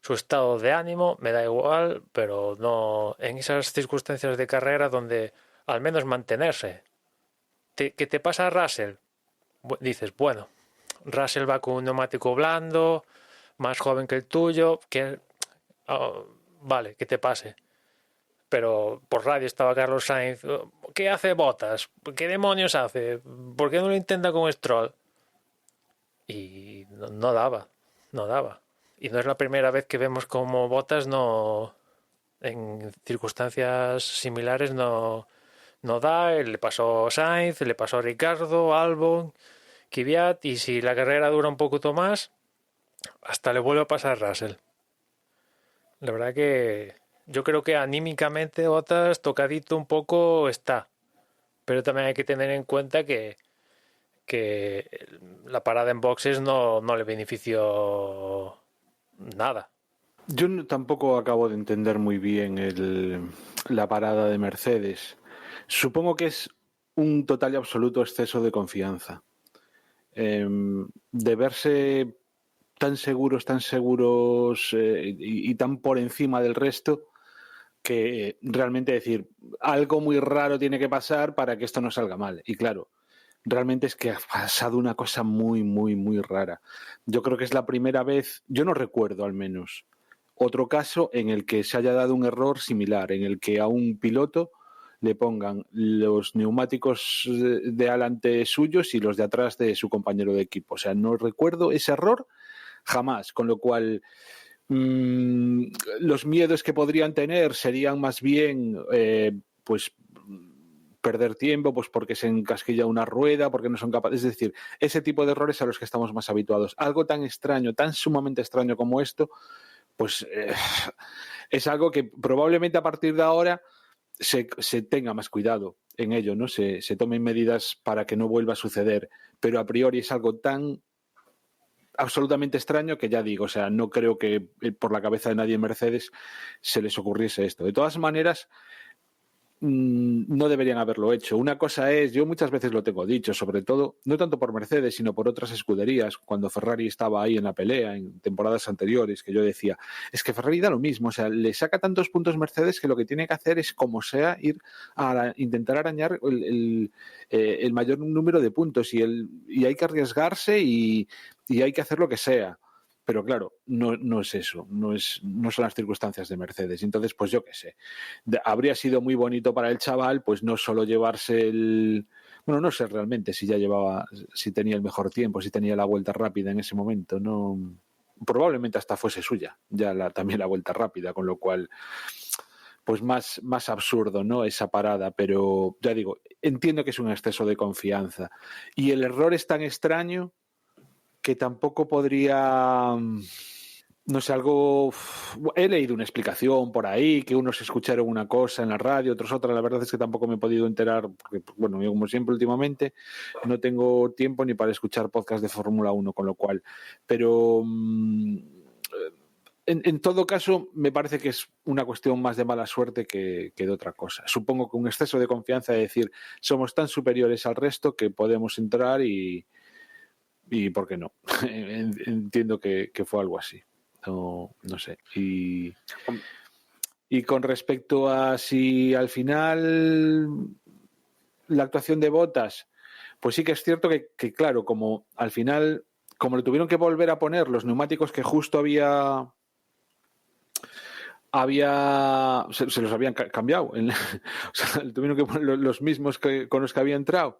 Su estado de ánimo me da igual, pero no en esas circunstancias de carrera donde al menos mantenerse. ¿Qué te pasa a Russell? Dices, bueno, Russell va con un neumático blando, más joven que el tuyo, vale, que te pase. Pero por radio estaba Carlos Sainz. ¿Qué hace Bottas? ¿Qué demonios hace? ¿Por qué no lo intenta con Stroll? Y no daba. Y no es la primera vez que vemos como Bottas en circunstancias similares no da. Le pasó a Sainz, le pasó a Ricardo, Albon, Kvyat, y si la carrera dura un poquito más, hasta le vuelve a pasar a Russell. La verdad que yo creo que anímicamente Bottas tocadito un poco está, pero también hay que tener en cuenta que la parada en boxes no le benefició nada. Yo tampoco acabo de entender muy bien la parada de Mercedes. Supongo que es un total y absoluto exceso de confianza. De verse tan seguros y tan por encima del resto, que realmente decir, algo muy raro tiene que pasar para que esto no salga mal. Y claro, realmente es que ha pasado una cosa muy, muy, muy rara. Yo creo que es la primera vez, yo no recuerdo al menos, otro caso en el que se haya dado un error similar, en el que a un piloto le pongan los neumáticos de adelante suyos y los de atrás de su compañero de equipo. O sea, no recuerdo ese error jamás, con lo cual los miedos que podrían tener serían más bien pues perder tiempo, pues porque se encasquilla una rueda, porque no son capaces, es decir, ese tipo de errores a los que estamos más habituados. Algo tan extraño, tan sumamente extraño como esto, pues es algo que probablemente a partir de ahora se tenga más cuidado en ello, ¿no? Se tomen medidas para que no vuelva a suceder, pero a priori es algo tan absolutamente extraño, que ya digo, o sea, no creo que por la cabeza de nadie en Mercedes se les ocurriese esto. De todas maneras, no deberían haberlo hecho. Una cosa es, yo muchas veces lo tengo dicho, sobre todo, no tanto por Mercedes, sino por otras escuderías, cuando Ferrari estaba ahí en la pelea en temporadas anteriores, que yo decía, es que Ferrari da lo mismo, o sea, le saca tantos puntos Mercedes que lo que tiene que hacer es, como sea, ir a intentar arañar el mayor número de puntos y hay que arriesgarse y hay que hacer lo que sea. Pero claro, no es eso, no son las circunstancias de Mercedes. Entonces, pues yo qué sé. Habría sido muy bonito para el chaval, pues no solo llevarse bueno, no sé realmente si si tenía el mejor tiempo, si tenía la vuelta rápida en ese momento. No, probablemente hasta fuese suya, también la vuelta rápida, con lo cual, pues más absurdo, ¿no? Esa parada. Pero ya digo, entiendo que es un exceso de confianza. Y el error es tan extraño que tampoco podría, no sé, algo... He leído una explicación por ahí, que unos escucharon una cosa en la radio, otros otra. La verdad es que tampoco me he podido enterar, porque, bueno, yo como siempre últimamente no tengo tiempo ni para escuchar podcasts de Fórmula 1, con lo cual... Pero en todo caso, me parece que es una cuestión más de mala suerte que de otra cosa. Supongo que un exceso de confianza de decir, somos tan superiores al resto que podemos entrar y ¿por qué no? Entiendo que fue algo así. No sé. Y con respecto a si al final la actuación de Bottas, pues sí que es cierto que claro, como al final, como le tuvieron que volver a poner los neumáticos que justo se los habían cambiado. O sea, le tuvieron que poner los mismos con los que había entrado.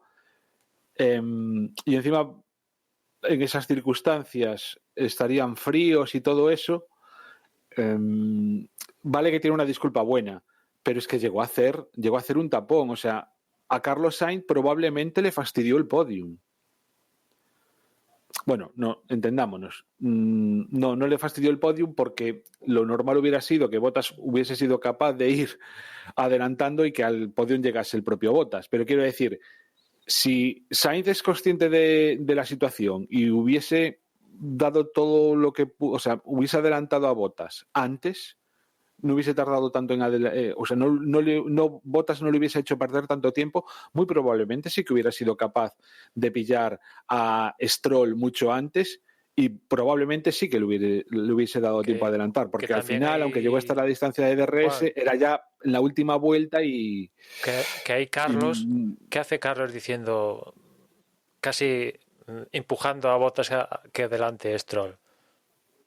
Y encima, en esas circunstancias estarían fríos y todo eso, vale que tiene una disculpa buena, pero es que llegó a hacer un tapón. O sea, a Carlos Sainz probablemente le fastidió el podium. Bueno, no, entendámonos. No le fastidió el podium porque lo normal hubiera sido que Bottas hubiese sido capaz de ir adelantando y que al podium llegase el propio Bottas. Pero quiero decir, si Sainz es consciente de la situación y hubiese dado todo lo que pudo, o sea, hubiese adelantado a Bottas antes, no hubiese tardado tanto en o sea, Bottas no le hubiese hecho perder tanto tiempo, muy probablemente sí que hubiera sido capaz de pillar a Stroll mucho antes y probablemente sí que le hubiese dado tiempo a adelantar, porque al final, aunque llegó hasta la distancia de DRS, era ya en la última vuelta y... Que hay Carlos, ¿qué hace Carlos diciendo, casi empujando a Bottas que adelante Stroll?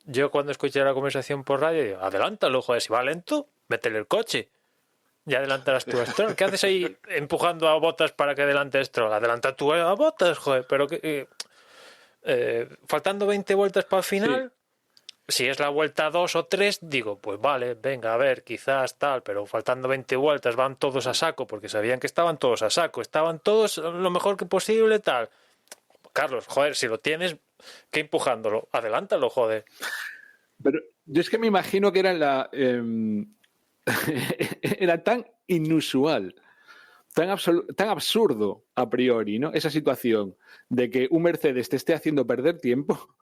Yo cuando escuché la conversación por radio digo, adelántalo, joder, si va lento, métele el coche. Ya adelantarás tú a Stroll. ¿Qué haces ahí empujando a Bottas para que adelante Stroll? Adelanta tú a Bottas, joder, pero que... faltando 20 vueltas para el final, si es la vuelta 2 o 3, digo, pues vale, venga, a ver, quizás tal, pero faltando 20 vueltas van todos a saco, porque sabían que estaban todos a saco, estaban todos lo mejor que posible, tal. Carlos, joder, si lo tienes, ¿qué empujándolo? Adelántalo, joder. Pero yo es que me imagino que era era tan inusual, tan absurdo a priori, ¿no? Esa situación de que un Mercedes te esté haciendo perder tiempo,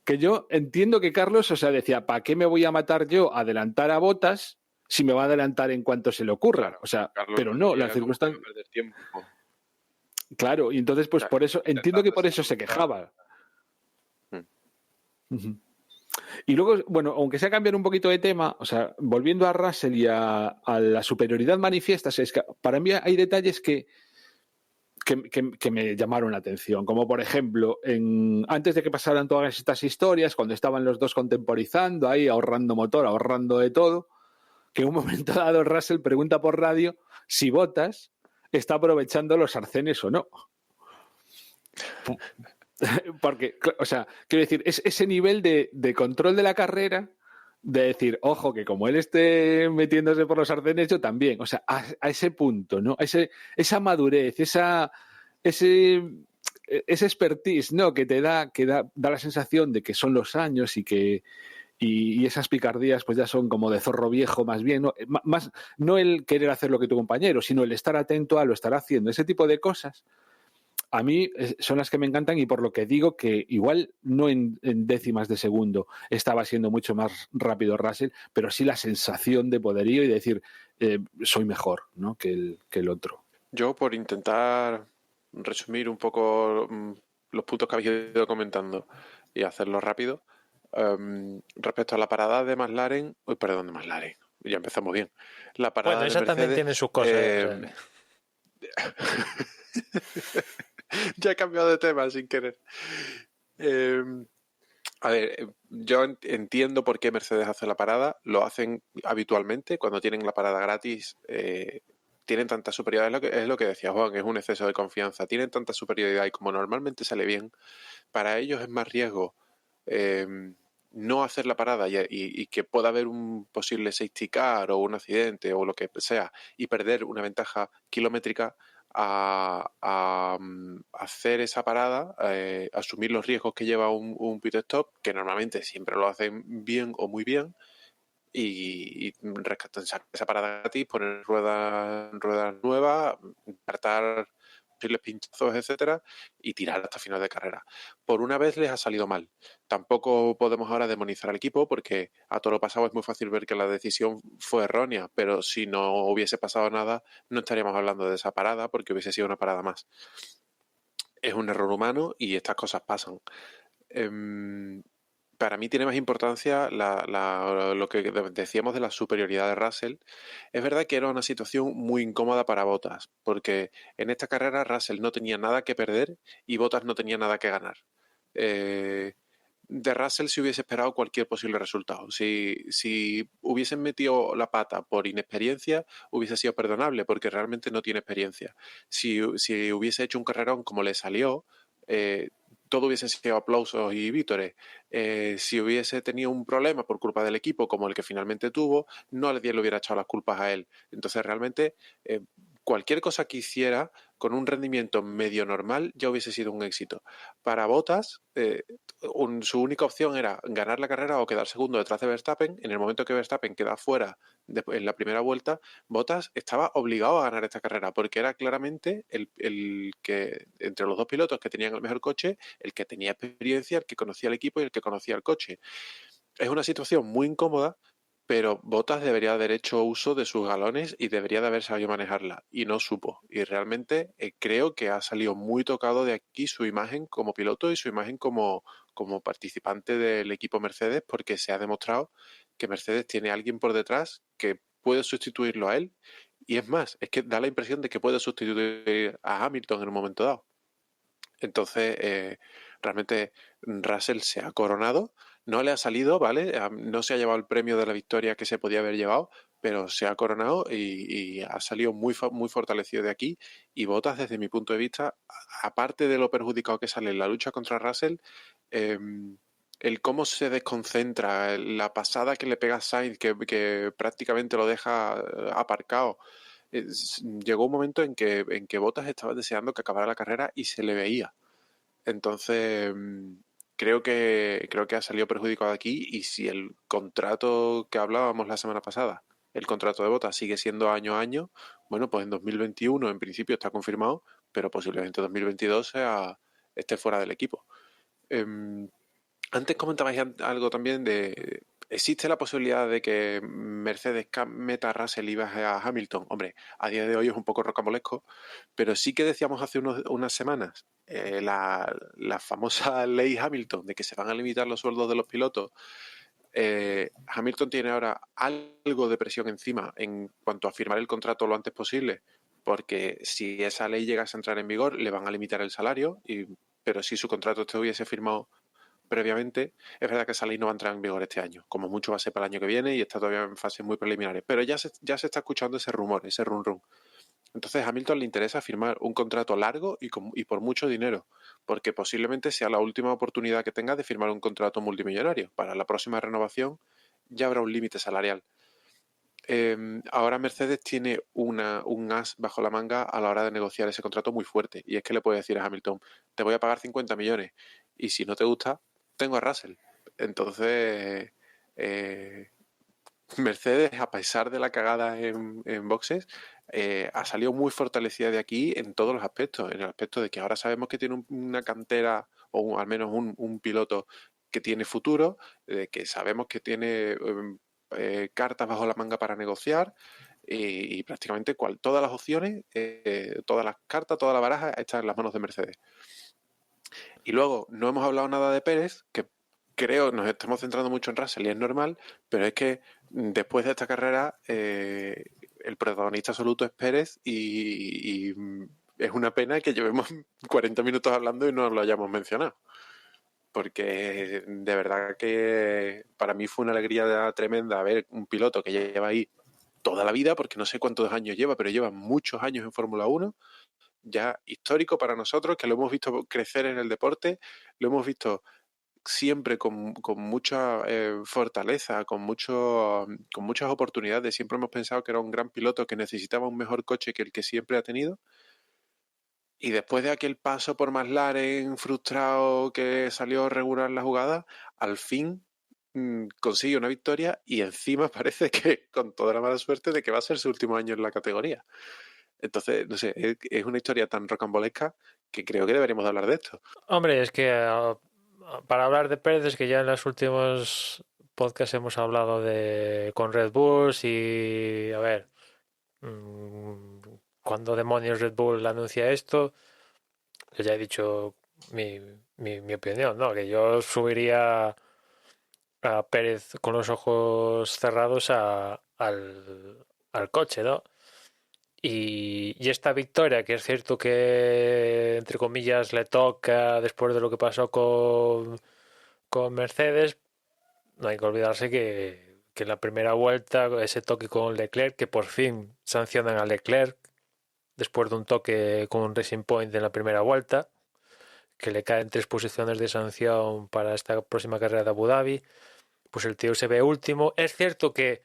que yo entiendo que Carlos, o sea, decía, ¿para qué me voy a matar yo a adelantar a Bottas si me va a adelantar en cuanto se le ocurra? O sea, Carlos, pero no, la circunstancia... Claro, y entonces, pues por eso, entiendo que por eso se quejaba. Y luego, bueno, aunque sea cambiar un poquito de tema, o sea, volviendo a Russell y a la superioridad manifiesta, es que para mí hay detalles que me llamaron la atención, como por ejemplo, antes de que pasaran todas estas historias, cuando estaban los dos contemporizando ahí, ahorrando motor, ahorrando de todo, que en un momento dado Russell pregunta por radio si Bottas está aprovechando los arcenes o no. Porque, o sea, quiero decir, es ese nivel de control de la carrera, de decir, ojo, que como él esté metiéndose por los arcenes, yo también. O sea, a ese punto, ¿no? Esa madurez, ese expertise, ¿no? Que da la sensación de que son los años y esas picardías pues ya son como de zorro viejo más bien, ¿no? Más, no el querer hacer lo que tu compañero, sino el estar atento a lo estar haciendo, ese tipo de cosas. a mí son las que me encantan y por lo que digo que igual no en décimas de segundo estaba siendo mucho más rápido Russell, pero sí la sensación de poderío y decir soy mejor, ¿no? que el otro. Yo, por intentar resumir un poco los puntos que habéis ido comentando y hacerlo rápido, respecto a la parada de McLaren, de McLaren, ya empezamos bien. La parada Bueno, de esa también Mercedes, tiene sus cosas. O sea, ya he cambiado de tema sin querer. A ver, yo entiendo por qué Mercedes hace la parada. Lo hacen habitualmente cuando tienen la parada gratis. Tienen tanta superioridad, es lo que decía Juan, es un exceso de confianza. Tienen tanta superioridad y como normalmente sale bien, para ellos es más riesgo no hacer la parada y que pueda haber un posible safety car o un accidente o lo que sea y perder una ventaja kilométrica a hacer esa parada, asumir los riesgos que lleva un pit stop, que normalmente siempre lo hacen bien o muy bien, y rescatar esa parada gratis, poner ruedas nuevas, tratar posibles pinchazos, etcétera, y tirar hasta final de carrera. Por una vez les ha salido mal. Tampoco podemos ahora demonizar al equipo porque a todo lo pasado es muy fácil ver que la decisión fue errónea, pero si no hubiese pasado nada, no estaríamos hablando de esa parada porque hubiese sido una parada más. Es un error humano y estas cosas pasan. Para mí tiene más importancia lo que decíamos de la superioridad de Russell. Es verdad que era una situación muy incómoda para Bottas, porque en esta carrera Russell no tenía nada que perder y Bottas no tenía nada que ganar. De Russell se hubiese esperado cualquier posible resultado. Si hubiesen metido la pata por inexperiencia, hubiese sido perdonable, porque realmente no tiene experiencia. Si hubiese hecho un carrerón como le salió, todo hubiese sido aplausos y vítores. Si hubiese tenido un problema por culpa del equipo, como el que finalmente tuvo, no le hubiera echado las culpas a él. Entonces, realmente, cualquier cosa que hiciera con un rendimiento medio normal ya hubiese sido un éxito. Para Bottas, su única opción era ganar la carrera o quedar segundo detrás de Verstappen. En el momento que Verstappen queda fuera en la primera vuelta, Bottas estaba obligado a ganar esta carrera porque era claramente el que, entre los dos pilotos que tenían el mejor coche, el que tenía experiencia, el que conocía el equipo y el que conocía el coche. Es una situación muy incómoda, pero Bottas debería haber hecho uso de sus galones y debería de haber sabido manejarla, y no supo. Y realmente creo que ha salido muy tocado de aquí su imagen como piloto y su imagen como participante del equipo Mercedes, porque se ha demostrado que Mercedes tiene a alguien por detrás que puede sustituirlo a él. Y es más, es que da la impresión de que puede sustituir a Hamilton en un momento dado. Entonces, realmente Russell se ha coronado, no le ha salido, ¿vale? No se ha llevado el premio de la victoria que se podía haber llevado, pero se ha coronado y ha salido muy fortalecido de aquí. Y Bottas, desde mi punto de vista, aparte de lo perjudicado que sale en la lucha contra Russell, el cómo se desconcentra, la pasada que le pega a Sainz, que prácticamente lo deja aparcado. Llegó un momento en que Bottas estaba deseando que acabara la carrera y se le veía. Entonces, creo que ha salido perjudicado aquí, y si el contrato que hablábamos la semana pasada, el contrato de Bottas sigue siendo año a año, bueno, pues en 2021 en principio está confirmado, pero posiblemente en 2022 esté fuera del equipo. Antes comentabais algo también de... ¿Existe la posibilidad de que Mercedes meta a Russell y baje a Hamilton? Hombre, a día de hoy es un poco rocambolesco, pero sí que decíamos hace unas semanas la famosa ley Hamilton de que se van a limitar los sueldos de los pilotos. Hamilton tiene ahora algo de presión encima en cuanto a firmar el contrato lo antes posible, porque si esa ley llegase a entrar en vigor le van a limitar el salario, pero si su contrato estuviese firmado previamente, es verdad que esa ley no va a entrar en vigor este año, como mucho va a ser para el año que viene y está todavía en fases muy preliminares, pero ya se está escuchando ese rumor, ese run. Entonces a Hamilton le interesa firmar un contrato largo y por mucho dinero, porque posiblemente sea la última oportunidad que tenga de firmar un contrato multimillonario. Para la próxima renovación ya habrá un límite salarial. Ahora Mercedes tiene un as bajo la manga a la hora de negociar ese contrato muy fuerte, y es que le puede decir a Hamilton, te voy a pagar 50 millones y si no te gusta, tengo a Russell. Entonces, Mercedes, a pesar de la cagada en boxes, ha salido muy fortalecida de aquí en todos los aspectos, en el aspecto de que ahora sabemos que tiene una cantera o al menos un piloto que tiene futuro, que sabemos que tiene cartas bajo la manga para negociar y prácticamente todas las opciones, todas las cartas, toda la baraja están en las manos de Mercedes. Y luego no hemos hablado nada de Pérez, que creo nos estamos centrando mucho en Russell y es normal, pero es que después de esta carrera el protagonista absoluto es Pérez y es una pena que llevemos 40 minutos hablando y no lo hayamos mencionado. Porque de verdad que para mí fue una alegría tremenda ver un piloto que lleva ahí toda la vida, porque no sé cuántos años lleva, pero lleva muchos años en Fórmula 1, ya histórico para nosotros, que lo hemos visto crecer en el deporte, lo hemos visto siempre con mucha fortaleza, con muchas oportunidades. Siempre hemos pensado que era un gran piloto que necesitaba un mejor coche que el que siempre ha tenido. Y después de aquel paso por McLaren frustrado que salió regular la jugada, al fin consigue una victoria y encima parece que con toda la mala suerte de que va a ser su último año en la categoría. Entonces, no sé, es una historia tan rocambolesca que creo que deberíamos de hablar de esto. Hombre, es que para hablar de Pérez, es que ya en los últimos podcasts hemos hablado con Red Bulls y, a ver, cuando demonios Red Bull anuncia esto, yo ya he dicho mi opinión, ¿no? Que yo subiría a Pérez con los ojos cerrados al coche, ¿no? Y esta victoria, que es cierto que, entre comillas, le toca después de lo que pasó con Mercedes, no hay que olvidarse que en la primera vuelta, ese toque con Leclerc, que por fin sancionan a Leclerc después de un toque con un Racing Point en la primera vuelta, que le caen 3 posiciones de sanción para esta próxima carrera de Abu Dhabi, pues el tío se ve último. Es cierto que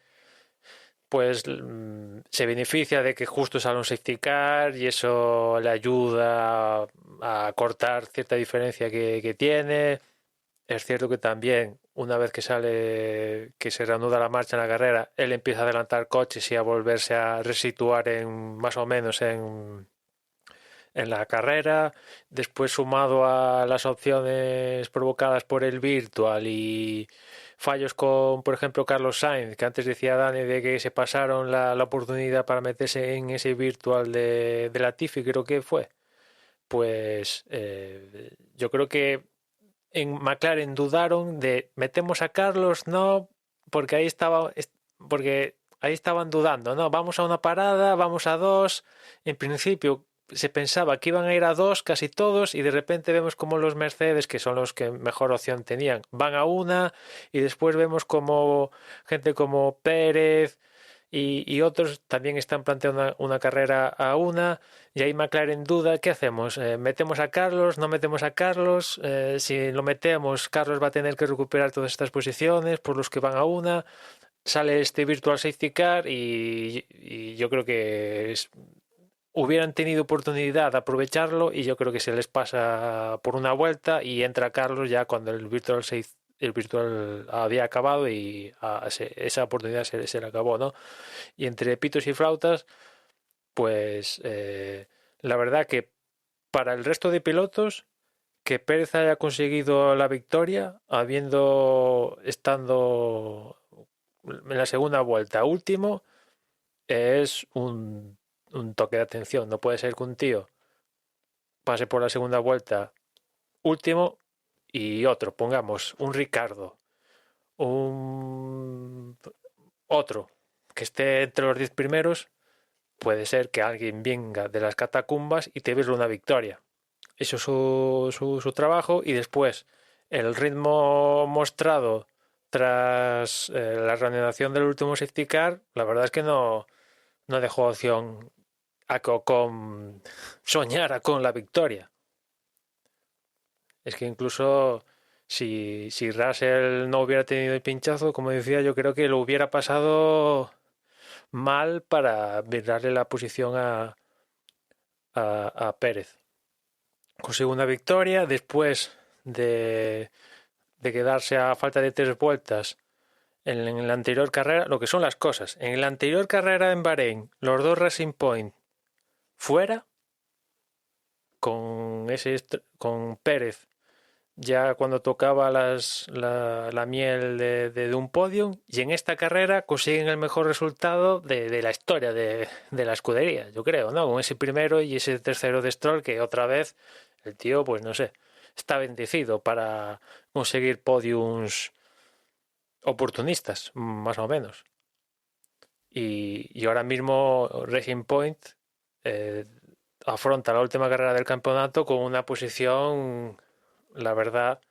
pues se beneficia de que justo sale un safety car y eso le ayuda a cortar cierta diferencia que tiene. Es cierto que también una vez que se reanuda la marcha en la carrera, él empieza a adelantar coches y a volverse a resituar más o menos en la carrera. Después, sumado a las opciones provocadas por el virtual y fallos con, por ejemplo, Carlos Sainz, que antes decía Dani de que se pasaron la oportunidad para meterse en ese virtual de Latifi, creo que fue. Pues yo creo que en McLaren dudaron de metemos a Carlos, no, porque ahí estaban dudando, no, vamos a una parada, vamos a 2. En principio se pensaba que iban a ir a 2 casi todos y de repente vemos como los Mercedes, que son los que mejor opción tenían, van a 1 y después vemos como gente como Pérez y otros también están planteando una carrera a 1 y ahí McLaren duda, ¿qué hacemos? ¿Metemos a Carlos? ¿No metemos a Carlos? Si lo metemos, Carlos va a tener que recuperar todas estas posiciones por los que van a 1. Sale este Virtual Safety Car y yo creo que hubieran tenido oportunidad de aprovecharlo y yo creo que se les pasa por una vuelta y entra Carlos ya cuando el virtual había acabado y esa oportunidad se le acabó, ¿no? Y entre pitos y flautas, pues la verdad que para el resto de pilotos, que Pérez haya conseguido la victoria estando en la segunda vuelta último, es un toque de atención. No puede ser que un tío pase por la segunda vuelta último y otro, pongamos, un Ricardo, otro que esté entre los 10 primeros, puede ser que alguien venga de las catacumbas y te virle una victoria. Eso es su trabajo y después el ritmo mostrado tras la reanudación del último safety car, la verdad es que no dejó opción a que Ocon soñara con la victoria. Es que incluso si Russell no hubiera tenido el pinchazo, como decía, yo creo que lo hubiera pasado mal para darle la posición a Pérez. Consigue una victoria después de quedarse a falta de 3 vueltas en la anterior carrera, lo que son las cosas. En la anterior carrera en Bahrein, los dos Racing Point fuera, con Pérez, ya cuando tocaba la miel de un podium, y en esta carrera consiguen el mejor resultado de la historia de la escudería, yo creo, ¿no? Con ese primero y ese tercero de Stroll, que otra vez el tío, pues no sé, está bendecido para conseguir podiums oportunistas, más o menos. Y ahora mismo Racing Point afronta la última carrera del campeonato con una posición, la verdad,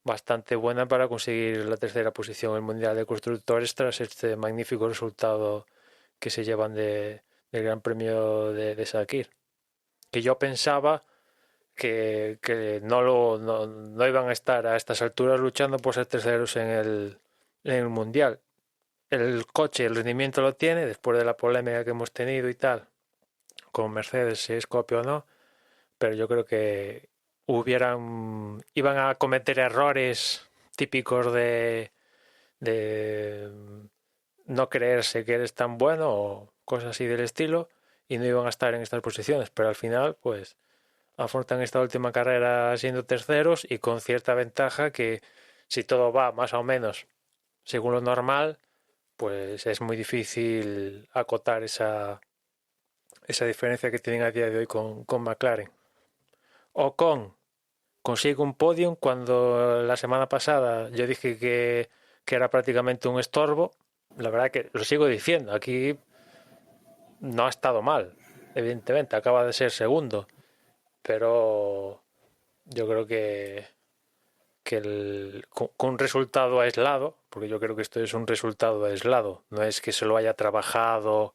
bastante buena para conseguir la tercera posición en el Mundial de Constructores tras este magnífico resultado que se llevan del Gran Premio de Sakir. Que yo pensaba que no iban a estar a estas alturas luchando por ser terceros en el Mundial. El coche, el rendimiento lo tiene, después de la polémica que hemos tenido y tal, con Mercedes, si es copia o no, pero yo creo que iban a cometer errores típicos de no creerse que eres tan bueno o cosas así del estilo, y no iban a estar en estas posiciones, pero al final pues afrontan esta última carrera siendo terceros y con cierta ventaja que, si todo va más o menos según lo normal, pues es muy difícil acotar esa diferencia que tienen a día de hoy con McLaren. Ocon consigue un podium cuando la semana pasada yo dije que era prácticamente un estorbo. La verdad que lo sigo diciendo, aquí no ha estado mal, evidentemente, acaba de ser segundo, pero yo creo que con un resultado aislado, porque yo creo que esto es un resultado aislado, no es que se lo haya trabajado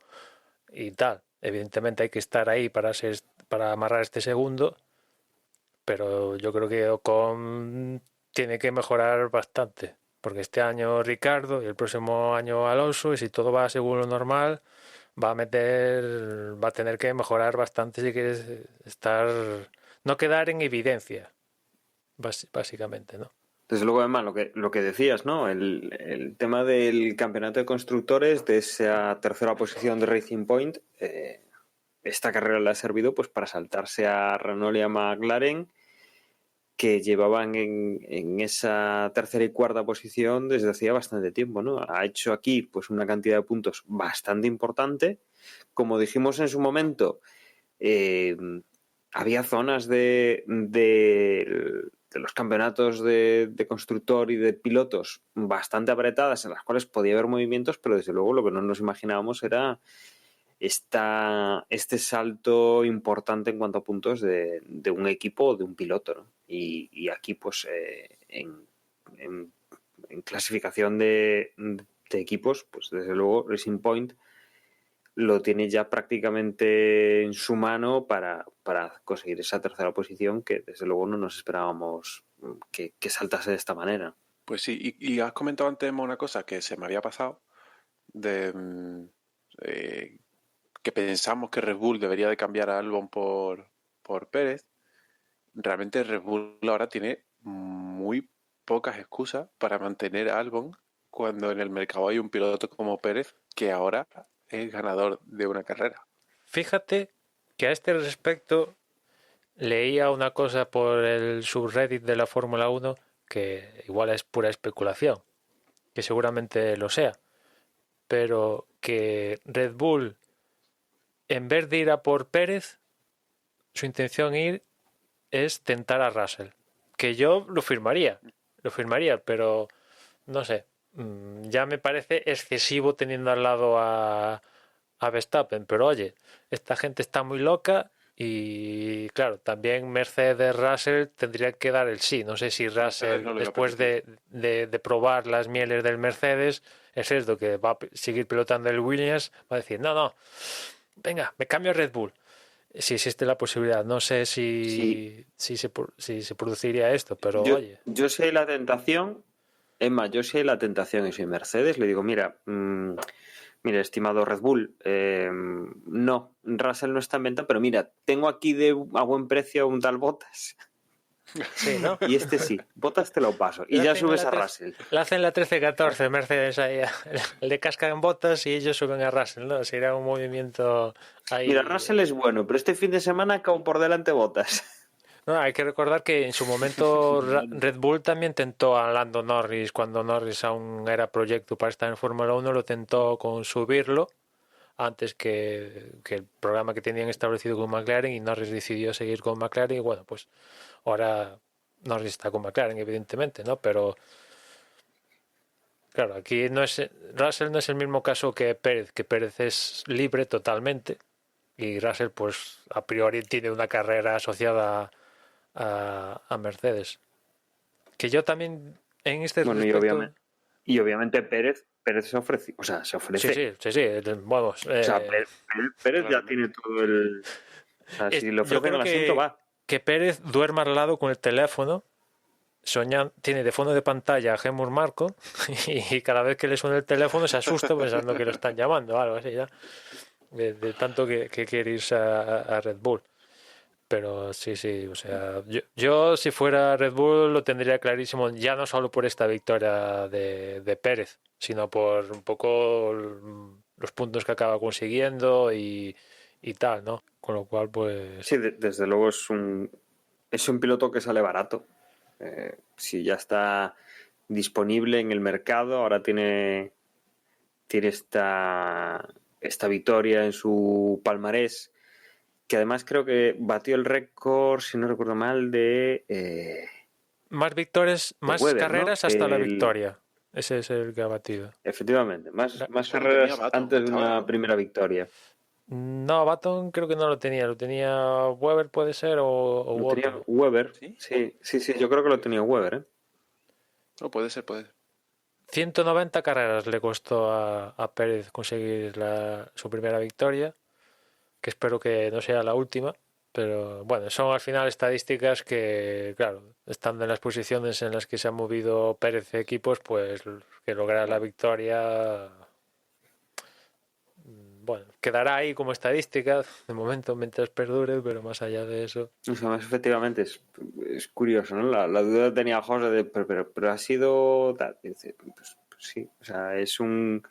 y tal, evidentemente hay que estar ahí para amarrar este segundo, pero yo creo que Ocon tiene que mejorar bastante, porque este año Ricardo y el próximo año Alonso, y si todo va según lo normal, va a tener que mejorar bastante si quieres no quedar en evidencia, básicamente, ¿no? Desde luego, además, lo que decías, ¿no? El tema del campeonato de constructores, de esa tercera posición de Racing Point, esta carrera le ha servido pues para saltarse a Renault y a McLaren, que llevaban en esa tercera y cuarta posición desde hacía bastante tiempo, ¿no? Ha hecho aquí pues una cantidad de puntos bastante importante. Como dijimos en su momento, había zonas de los campeonatos de constructor y de pilotos bastante apretadas en las cuales podía haber movimientos, pero desde luego lo que no nos imaginábamos era este salto importante en cuanto a puntos de un equipo o de un piloto, ¿no? Y aquí pues en clasificación de equipos, pues desde luego Racing Point lo tiene ya prácticamente en su mano para conseguir esa tercera posición que desde luego no nos esperábamos que saltase de esta manera. Pues sí, y has comentado antes una cosa que se me había pasado, que pensamos que Red Bull debería de cambiar a Albon por Pérez. Realmente Red Bull ahora tiene muy pocas excusas para mantener a Albon cuando en el mercado hay un piloto como Pérez que ahora es ganador de una carrera. Fíjate que a este respecto leía una cosa por el subreddit de la Fórmula 1 que igual es pura especulación, que seguramente lo sea, pero que Red Bull, en vez de ir a por Pérez, su intención es tentar a Russell, que yo lo firmaría, pero no sé, ya me parece excesivo teniendo al lado a Verstappen, pero oye, esta gente está muy loca y claro, también Mercedes, Russell tendría que dar el sí. No sé si Russell, después de probar las mieles del Mercedes, es esto que va a seguir pilotando el Williams, va a decir, no, venga, me cambio a Red Bull. Si existe la posibilidad, no sé si se produciría esto, pero oye. Yo sé la tentación, es más, yo sé la tentación y soy Mercedes, le digo, mira, estimado Red Bull, no, Russell no está en venta, pero mira, tengo aquí a buen precio un tal Bottas. Sí, ¿no? Y este sí, Bottas te lo paso. Y La ya hacen subes la a tres- Russell. La hacen la 13-14 Mercedes ahí, le cascan botas y ellos suben a Russell, ¿no? Sería un movimiento ahí. Mira, Russell es bueno, pero este fin de semana acabó por delante Bottas. No, hay que recordar que en su momento Red Bull también tentó a Lando Norris cuando Norris aún era proyecto para estar en Fórmula 1, lo tentó con subirlo antes que el programa que tenían establecido con McLaren, y Norris decidió seguir con McLaren y bueno, pues ahora Norris está con McLaren, evidentemente, ¿no? Pero claro, aquí Russell no es el mismo caso que Pérez es libre totalmente y Russell pues a priori tiene una carrera asociada a Mercedes. Que yo también en este Bueno, respecto... y obviamente Pérez se ofrece. O sea, se ofrece. Sí, vamos. O sea, Pérez ya Claramente. tiene todo el. O sea, si le Yo ofrecen creo el asiento, va. que Pérez duerma al lado con el teléfono, tiene de fondo de pantalla a Helmut Marko y cada vez que le suena el teléfono se asusta pensando que lo están llamando o algo así ya. De tanto que quiere irse a Red Bull. Pero sí, o sea, yo si fuera Red Bull lo tendría clarísimo, ya no solo por esta victoria de Pérez, sino por un poco los puntos que acaba consiguiendo y tal, ¿no? Con lo cual, pues... Sí, desde luego es un piloto que sale barato. Si ya está disponible en el mercado, ahora tiene esta victoria en su palmarés, que además creo que batió el récord, si no recuerdo mal, de Más victorias, más Weber, carreras ¿no? hasta la victoria. Ese es el que ha batido. Efectivamente, más Solo carreras tenía Button antes de hasta una ahora, ¿no? primera victoria. No, Baton creo que no lo tenía Weber, puede ser, o Lo tenía Button. Weber. ¿Sí? Sí, yo creo que lo tenía Weber, ¿eh? No, puede ser. 190 carreras le costó a Pérez conseguir su primera victoria, que espero que no sea la última, pero bueno, son al final estadísticas que, claro, estando en las posiciones en las que se han movido Pérez equipos, pues que lograr la victoria, bueno, quedará ahí como estadística de momento mientras perdure, pero más allá de eso... O sea, más efectivamente es curioso, ¿no? La duda tenía José de, pero ha sido tal. Y dice, pues sí, o sea, es un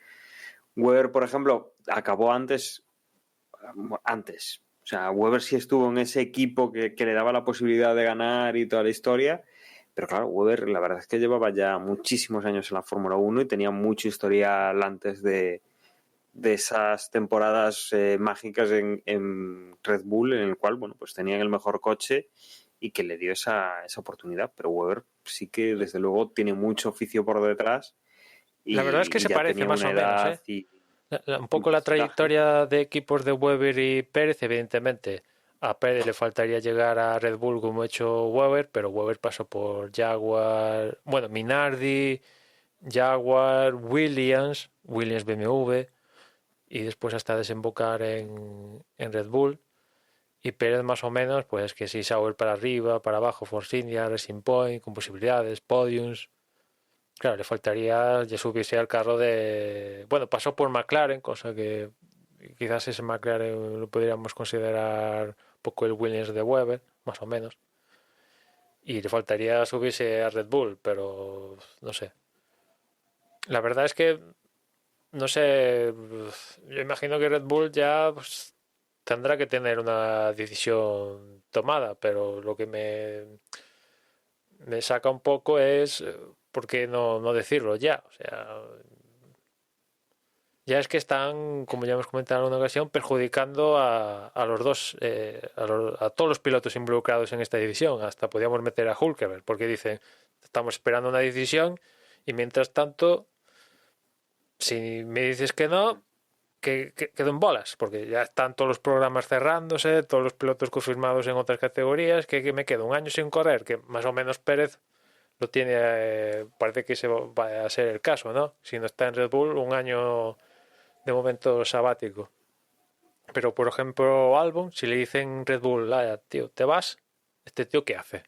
Weber, por ejemplo, acabó antes. O sea, Weber sí estuvo en ese equipo que le daba la posibilidad de ganar y toda la historia. Pero claro, Weber la verdad es que llevaba ya muchísimos años en la Fórmula 1 y tenía mucho historial antes de esas temporadas mágicas en Red Bull, en el cual, bueno, pues tenían el mejor coche y que le dio esa oportunidad. Pero Weber sí que, desde luego, tiene mucho oficio por detrás. Y, La verdad es que se ya parece tenía más una o menos, edad ¿eh? y Un poco la trayectoria de equipos de Weber y Pérez, evidentemente. A Pérez le faltaría llegar a Red Bull como ha hecho Weber, pero Weber pasó por Jaguar, bueno, Minardi, Jaguar, Williams BMW, y después hasta desembocar en Red Bull. Y Pérez más o menos, pues que sí, Sauber para arriba, para abajo, Force India, Racing Point, con posibilidades, podiums. Claro, le faltaría ya subirse al carro de... Bueno, pasó por McLaren, cosa que quizás ese McLaren lo podríamos considerar un poco el Williams de Weber, más o menos. Y le faltaría subirse a Red Bull, pero no sé. La verdad es que, no sé, yo imagino que Red Bull ya pues, tendrá que tener una decisión tomada, pero lo que me saca un poco es por qué no decirlo ya. O sea, ya es que están, como ya hemos comentado en una ocasión, perjudicando a los dos, a todos los pilotos involucrados en esta división. Hasta podíamos meter a Hülkenberg, porque dicen, estamos esperando una decisión y mientras tanto, si me dices que no, que quedo en bolas, porque ya están todos los programas cerrándose, todos los pilotos confirmados en otras categorías, que me quedo un año sin correr, que más o menos Pérez lo tiene, parece que se va a ser el caso, ¿no? Si no está en Red Bull, un año de momento sabático. Pero por ejemplo Albon, si le dicen Red Bull, tío, ¿te vas? ¿Este tío qué hace?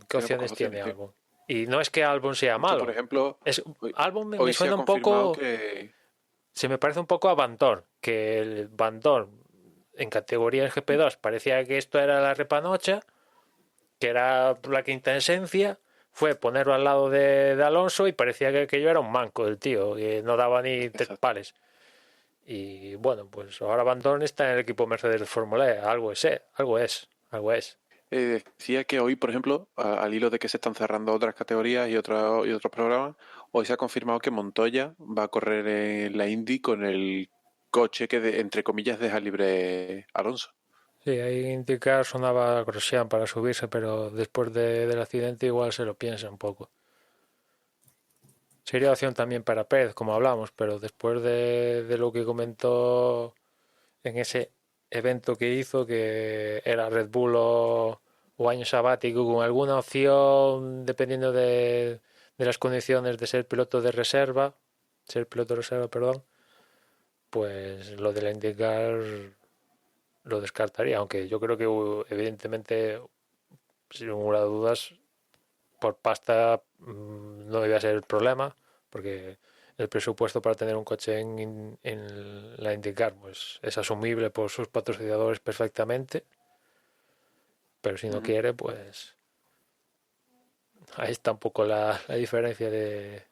¿Qué opciones tiene Albon? Y no es que Albon sea malo. Por ejemplo, Albon me hoy suena se ha un poco... que... Se me parece un poco a Van Dorn, que el Van Dorn en categoría en GP2 parecía que esto era la repanocha que era la quinta esencia, fue ponerlo al lado de Alonso y parecía que aquello era un manco del tío, que no daba ni tres Exacto. pares. Y bueno, pues ahora Van Dorn está en el equipo Mercedes de Fórmula E, algo es, algo es, algo es. Decía que hoy, por ejemplo, al hilo de que se están cerrando otras categorías y otros programas, hoy se ha confirmado que Montoya va a correr en la Indy con el coche que, entre comillas, deja libre Alonso. Sí, ahí indicar sonaba Grosjean para subirse, pero después del accidente igual se lo piensa un poco. Sería opción también para Pérez, como hablamos, pero después de lo que comentó en ese evento que hizo, que era Red Bull o año sabático, con alguna opción, dependiendo de las condiciones de ser piloto de reserva, perdón, pues lo de la IndyCar lo descartaría, aunque yo creo que evidentemente, sin ninguna duda, por pasta no iba a ser el problema, porque el presupuesto para tener un coche en la IndyCar pues es asumible por sus patrocinadores perfectamente, pero si no quiere, pues ahí está un poco la diferencia de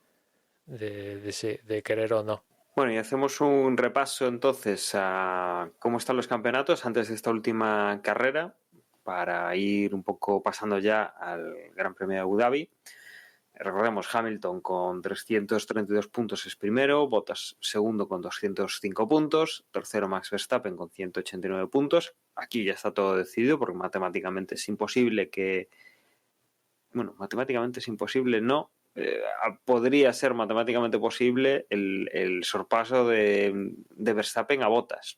querer o no. Bueno, y hacemos un repaso entonces a cómo están los campeonatos antes de esta última carrera, para ir un poco pasando ya al Gran Premio de Abu Dhabi. Recordemos, Hamilton con 332 puntos es primero, Bottas segundo con 205 puntos, tercero Max Verstappen con 189 puntos. Aquí ya está todo decidido porque matemáticamente es imposible que... Bueno, matemáticamente es imposible, no. Podría ser matemáticamente posible el sorpaso de Verstappen a Bottas.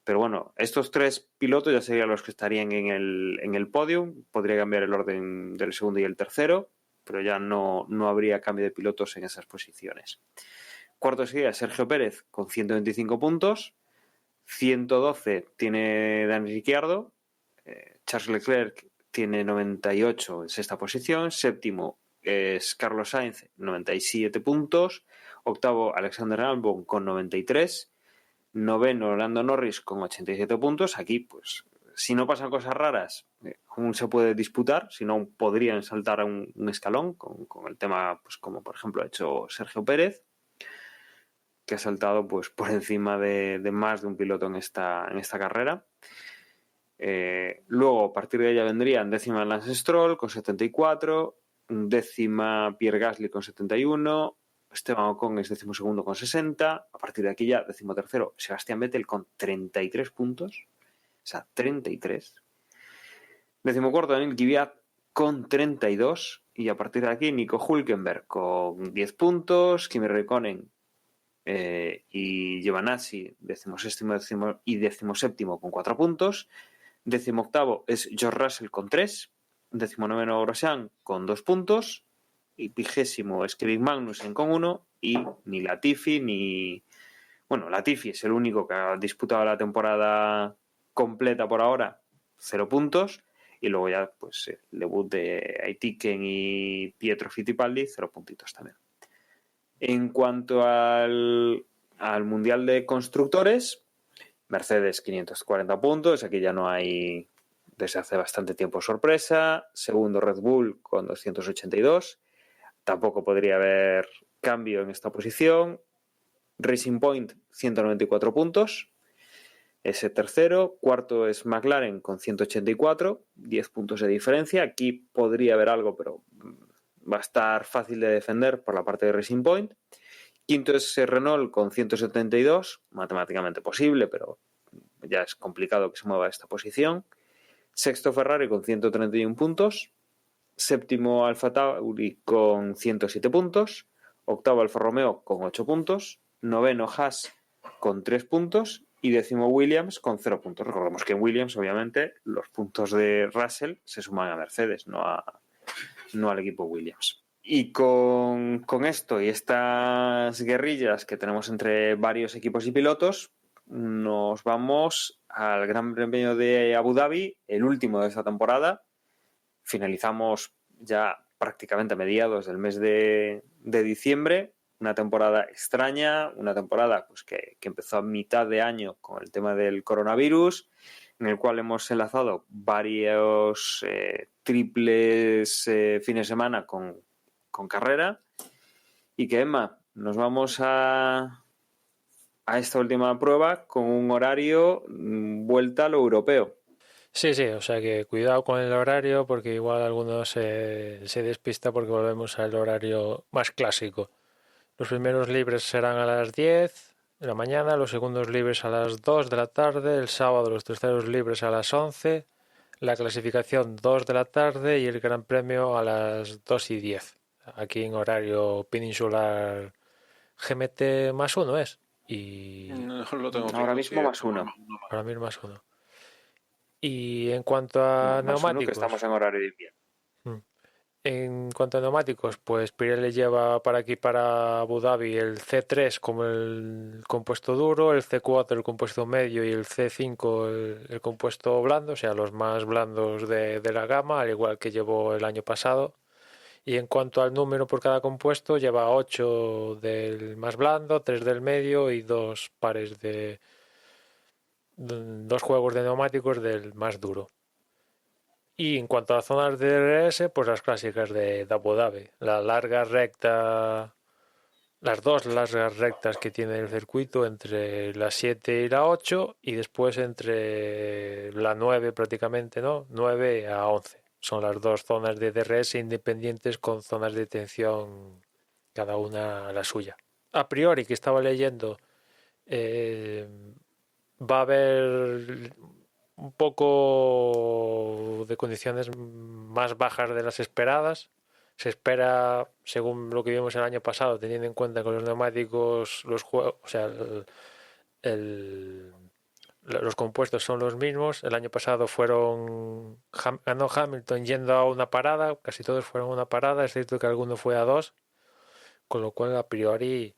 Pero bueno, estos tres pilotos ya serían los que estarían en el podio. Podría cambiar el orden del segundo y el tercero, pero ya no habría cambio de pilotos en esas posiciones. Cuarto sería Sergio Pérez con 125 puntos. 112 tiene Dani Ricciardo. Charles Leclerc tiene 98 en sexta posición. Séptimo es Carlos Sainz, 97 puntos. Octavo, Alexander Albon con 93. Noveno, Lando Norris con 87 puntos. Aquí, pues, si no pasan cosas raras, aún se puede disputar. Si no, podrían saltar a un escalón con el tema, pues como por ejemplo ha hecho Sergio Pérez, que ha saltado pues por encima de más de un piloto en esta carrera. Luego, a partir de ella vendrían décima Lance Stroll con 74, décima Pierre Gasly con 71, Esteban Ocon es 12º con 60, a partir de aquí ya 13º Sebastián Vettel con 33 puntos, o sea, 33. 14º Daniel Kvyat con 32, y a partir de aquí Nico Hülkenberg con 10 puntos, Kimi Räikkönen y Giovinazzi 16º y 17º con 4 puntos. 18º es George Russell con 3, 19º Grosjean con 2 puntos, y 20º es Kevin Magnussen con 1, y ni Latifi ni... Bueno, Latifi es el único que ha disputado la temporada completa por ahora, 0 puntos, y luego ya pues el debut de Aitken y Pietro Fittipaldi, 0 puntitos también. En cuanto al Mundial de Constructores, Mercedes 540 puntos, aquí ya no hay desde hace bastante tiempo sorpresa. Segundo Red Bull con 282, tampoco podría haber cambio en esta posición. Racing Point 194 puntos, ese tercero. Cuarto es McLaren con 184, 10 puntos de diferencia. Aquí podría haber algo, pero va a estar fácil de defender por la parte de Racing Point. Quinto es Renault con 172, matemáticamente posible, pero ya es complicado que se mueva a esta posición. Sexto Ferrari con 131 puntos. Séptimo Alfa Tauri con 107 puntos. Octavo Alfa Romeo con 8 puntos. Noveno Haas con 3 puntos. Y décimo Williams con 0 puntos. Recordemos que en Williams, obviamente, los puntos de Russell se suman a Mercedes, no al equipo Williams. Y con esto y estas guerrillas que tenemos entre varios equipos y pilotos, nos vamos al Gran Premio de Abu Dhabi, el último de esta temporada. Finalizamos ya prácticamente a mediados del mes de diciembre. Una temporada extraña, una temporada pues que empezó a mitad de año con el tema del coronavirus, en el cual hemos enlazado varios triples fines de semana con carrera. Y que, Emma, nos vamos a esta última prueba con un horario vuelta a lo europeo. Sí, o sea que cuidado con el horario porque igual algunos se despista porque volvemos al horario más clásico. Los primeros libres serán a las 10 de la mañana, los segundos libres a las 2 de la tarde, el sábado los terceros libres a las 11, la clasificación 2 de la tarde y el Gran Premio a las 2:10. Aquí en horario peninsular GMT +1 es. Y No lo tengo ahora claro, mismo sí, más uno. ahora mismo +1. Y en cuanto a Más uno, que neumáticos, estamos en horario de invierno. en cuanto a neumáticos, pues Pirelli lleva para aquí, para Abu Dhabi, el C3 como el compuesto duro, el C4 el compuesto medio y el C5 el compuesto blando, o sea, los más blandos de la gama, al igual que llevó el año pasado. Y en cuanto al número por cada compuesto, lleva 8 del más blando, 3 del medio y 2 juegos de neumáticos del más duro. Y en cuanto a zonas de DRS, pues las clásicas de Abu Dhabi. La larga recta, las dos largas rectas que tiene el circuito entre la 7 y la 8 y después entre la 9 prácticamente, ¿no? 9 a 11. Son las dos zonas de DRS independientes con zonas de tensión cada una la suya. A priori, que estaba leyendo, va a haber un poco de condiciones más bajas de las esperadas. Se espera, según lo que vimos el año pasado, teniendo en cuenta que los neumáticos, los compuestos son los mismos. El año pasado ganó Hamilton yendo a una parada, casi todos fueron a una parada, es cierto que alguno fue a 2, con lo cual a priori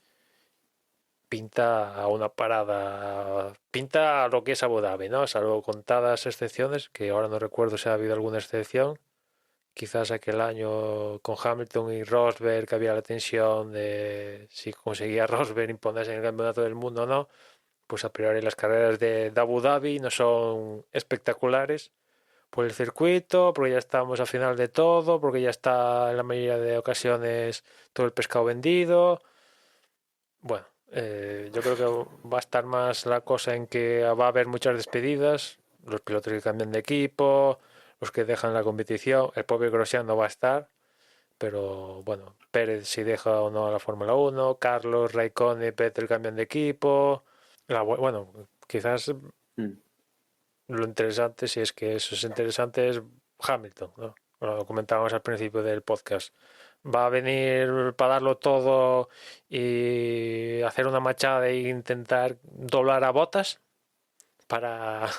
pinta a una parada, pinta a lo que es Abu Dhabi, ¿no? Salvo contadas excepciones, que ahora no recuerdo si ha habido alguna excepción. Quizás aquel año con Hamilton y Rosberg, que había la tensión de si conseguía Rosberg imponerse en el campeonato del mundo o no. Pues a priori las carreras de Abu Dhabi no son espectaculares por el circuito, porque ya estamos al final de todo, porque ya está en la mayoría de ocasiones todo el pescado vendido. Bueno, yo creo que va a estar más la cosa en que va a haber muchas despedidas, los pilotos que cambian de equipo, los que dejan la competición, el propio Grosjean no va a estar, pero bueno, Pérez si deja o no a la Fórmula 1, Carlos, Raikkonen y Vettel cambian de equipo. Bueno, quizás lo interesante, si es que eso es interesante, es Hamilton, ¿no? Bueno, lo comentábamos al principio del podcast. Va a venir para darlo todo y hacer una machada e intentar doblar a Bottas para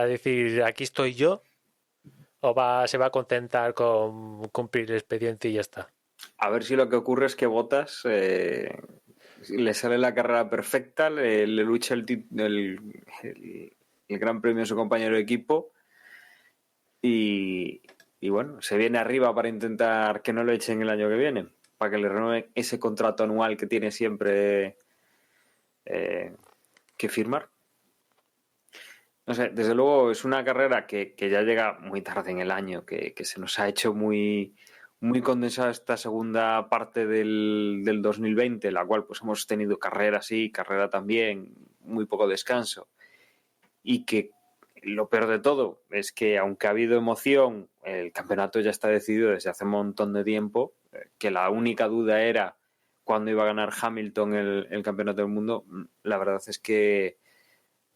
decir aquí estoy yo, o se va a contentar con cumplir el expediente y ya está. A ver si lo que ocurre es que Bottas le sale la carrera perfecta, le lucha el Gran Premio a su compañero de equipo y bueno, se viene arriba para intentar que no lo echen el año que viene, para que le renueven ese contrato anual que tiene siempre que firmar. No sé, desde luego es una carrera que ya llega muy tarde en el año, que se nos ha hecho muy condensada esta segunda parte del 2020, la cual pues hemos tenido carrera sí, carrera también, muy poco descanso. Y que lo peor de todo es que aunque ha habido emoción, el campeonato ya está decidido desde hace un montón de tiempo, que la única duda era cuándo iba a ganar Hamilton el campeonato del mundo. La verdad es que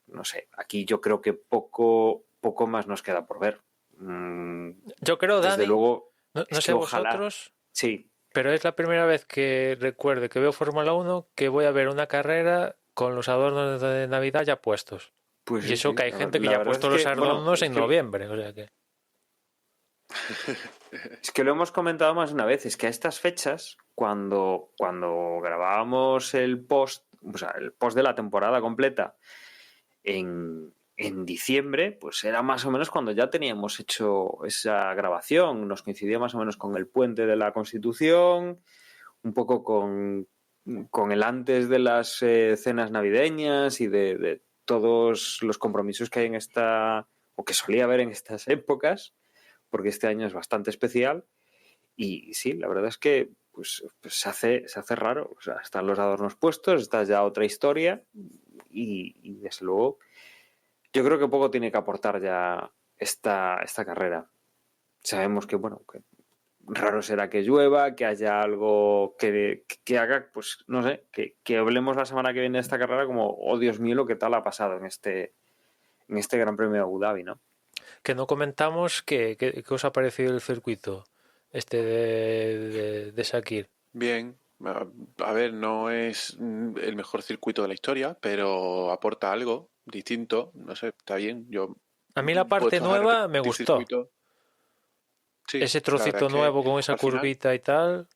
no sé, aquí yo creo que poco más nos queda por ver. Yo creo, desde Dani, luego, no sé ojalá, vosotros, sí, pero es la primera vez que recuerdo que veo Fórmula 1 que voy a ver una carrera con los adornos de Navidad ya puestos. pues Y eso sí, que hay gente que la ya ha verdad puesto es los que, adornos bueno, en noviembre, o sea que... Es que lo hemos comentado más de una vez, es que a estas fechas, cuando grabábamos el post de la temporada completa en diciembre, pues era más o menos cuando ya teníamos hecho esa grabación, nos coincidía más o menos con el puente de la Constitución, un poco con el antes de las cenas navideñas y de todos los compromisos que hay en esta, o que solía haber en estas épocas, porque este año es bastante especial. Y sí, la verdad es que pues se hace raro. O sea, están los adornos puestos, está ya otra historia y desde luego yo creo que poco tiene que aportar ya esta carrera. Sabemos que, bueno, que raro será que llueva, que haya algo que haga, pues no sé, que hablemos la semana que viene de esta carrera como, oh Dios mío, lo que tal ha pasado en este Gran Premio de Abu Dhabi, ¿no? Que no comentamos qué os ha parecido el circuito de Sakir. Bien, a ver, no es el mejor circuito de la historia, pero aporta algo distinto, no sé, está bien. Yo A mí la parte puestos a nueva me repetir gustó. circuito, sí, Ese la verdad trocito es que nuevo con esa al final, curvita y tal.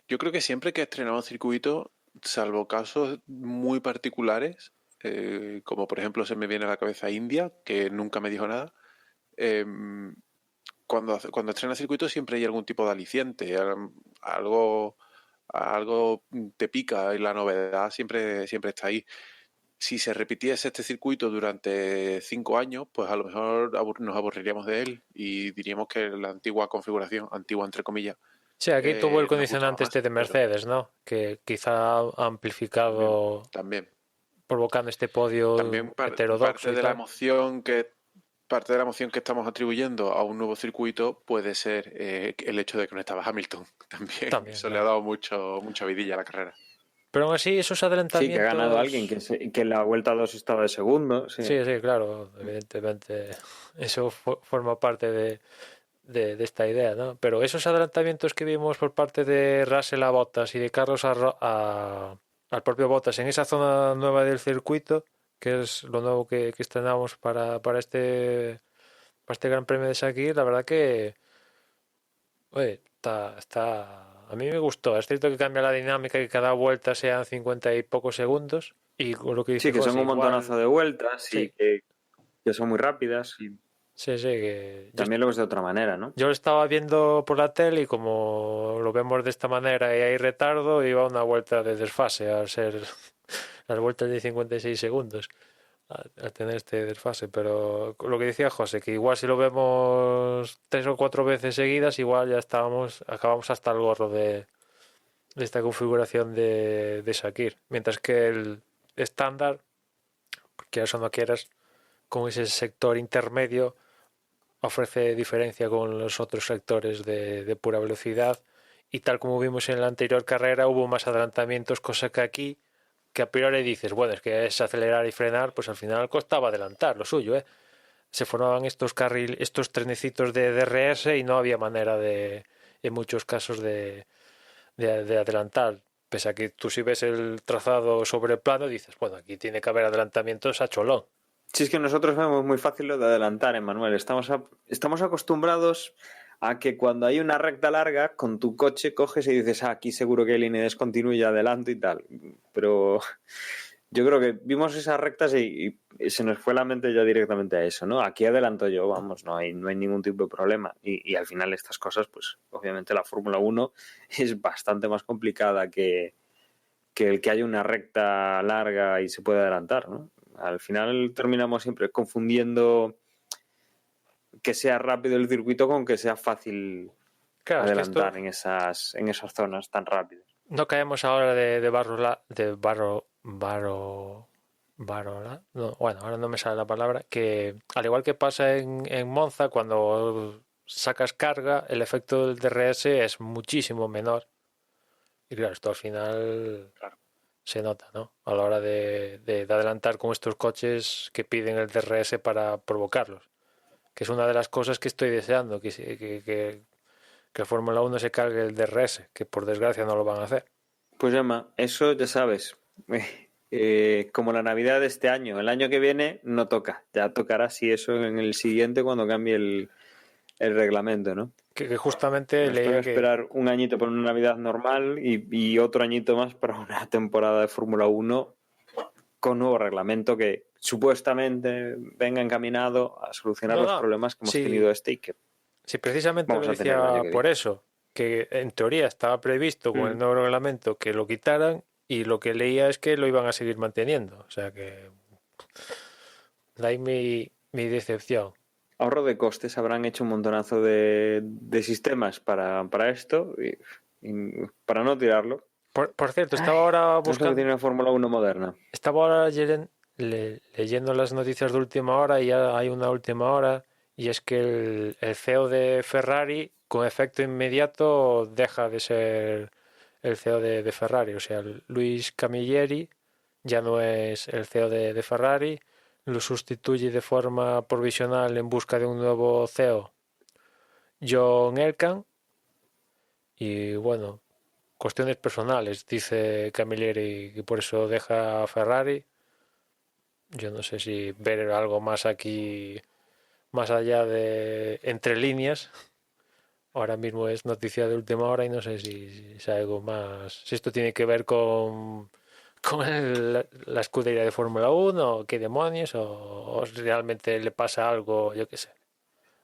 yo creo que siempre que he estrenado un circuito, salvo casos muy particulares, como por ejemplo se me viene a la cabeza India, que nunca me dijo nada, em, cuando estrena circuito siempre hay algún tipo de aliciente, algo te pica y la novedad siempre está ahí. Si se repitiese este circuito durante 5 años, pues a lo mejor nos aburriríamos de él y diríamos que la antigua configuración, antigua entre comillas, Sí, aquí tuvo el nos gustaba condicionante más, este de pero Mercedes, ¿no? Que quizá ha amplificado, también. provocando este podio También heterodoxo y tal. parte de la emoción que estamos atribuyendo a un nuevo circuito puede ser el hecho de que no estaba Hamilton. También, También, eso le claro. ha dado mucha vidilla a la carrera. Pero aún así, esos Sí, que ha ganado alguien adelantamientos. que en la vuelta 2 estaba de segundo. Sí. Sí, sí, claro, evidentemente. Eso forma parte de esta idea, ¿no? Pero esos adelantamientos que vimos por parte de Russell a Bottas y de Carlos al propio Bottas en esa zona nueva del circuito, que es lo nuevo que estrenamos para este Gran Premio de Sakir, la verdad que, oye, a mí me gustó. Es cierto que cambia la dinámica, que cada vuelta sean 50 y pocos segundos. Y con lo que dice Sí, que son José, un montonazo igual, de vueltas y sí, que son muy rápidas. Y sí, que también lo ves de otra manera, ¿no? yo lo estaba viendo por la tele y como lo vemos de esta manera y hay retardo, iba a una vuelta de desfase al ser las vueltas de 56 segundos al tener este desfase. Pero lo que decía José, que igual si lo vemos 3 o 4 veces seguidas, igual ya acabamos hasta el gorro de esta configuración de Sakir. Mientras que el estándar, quieras o no quieras, con ese sector intermedio ofrece diferencia con los otros sectores de pura velocidad y tal como vimos en la anterior carrera hubo más adelantamientos, cosa que aquí que a priori dices, bueno, es que es acelerar y frenar, pues al final costaba adelantar lo suyo, ¿eh? Se formaban estos trenecitos de DRS y no había manera en muchos casos de adelantar, pese a que tú si ves el trazado sobre el plano dices, bueno, aquí tiene que haber adelantamientos a cholón. Sí, es que nosotros vemos muy fácil lo de adelantar, Emmanuel. Estamos acostumbrados a que cuando hay una recta larga, con tu coche coges y dices, aquí seguro que hay línea descontinua y adelanto y tal. Pero yo creo que vimos esas rectas y se nos fue la mente ya directamente a eso, ¿no? Aquí adelanto yo, vamos, no hay ningún tipo de problema. Y al final estas cosas, pues obviamente la Fórmula 1 es bastante más complicada que el que haya una recta larga y se pueda adelantar, ¿no? Al final terminamos siempre confundiendo que sea rápido el circuito con que sea fácil Claro, adelantar es que en esas zonas tan rápidas. no caemos ahora de no, bueno, ahora no me sale la palabra, que al igual que pasa en Monza, cuando sacas carga, el efecto del DRS es muchísimo menor. Y claro, esto al final se nota, ¿no? A la hora de adelantar con estos coches que piden el DRS para provocarlos. Que es una de las cosas que estoy deseando, que Fórmula 1 se cargue el DRS, que por desgracia no lo van a hacer. Pues Emma, eso ya sabes, como la Navidad de este año, el año que viene no toca, ya tocará si eso en el siguiente cuando cambie el reglamento, ¿no? Que justamente Nos toca leía esperar un añito para una Navidad normal y otro añito más para una temporada de Fórmula 1 con nuevo reglamento que supuestamente venga encaminado a solucionar los problemas que hemos tenido y que sí, precisamente lo vamos a tener el año decía que por viene. eso, que en teoría estaba previsto con el nuevo reglamento que lo quitaran y lo que leía es que lo iban a seguir manteniendo. O sea que de ahí mi decepción. Ahorro de costes, habrán hecho un montonazo de sistemas para esto y para no tirarlo. Por cierto, estaba ahora Es lo que buscando, tiene la Fórmula 1 moderna. estaba ahora leyendo las noticias de última hora y ya hay una última hora, y es que el CEO de Ferrari con efecto inmediato deja de ser el CEO de Ferrari. O sea, Luis Camilleri ya no es el CEO de Ferrari, lo sustituye de forma provisional en busca de un nuevo CEO, John Elkann, y bueno, cuestiones personales, dice Camilleri, y por eso deja a Ferrari. Yo no sé si ver algo más aquí, más allá de entre líneas. Ahora mismo es noticia de última hora y no sé si es algo más, si esto tiene que ver con la escudería de Fórmula 1 o qué demonios, o realmente le pasa algo, yo qué sé,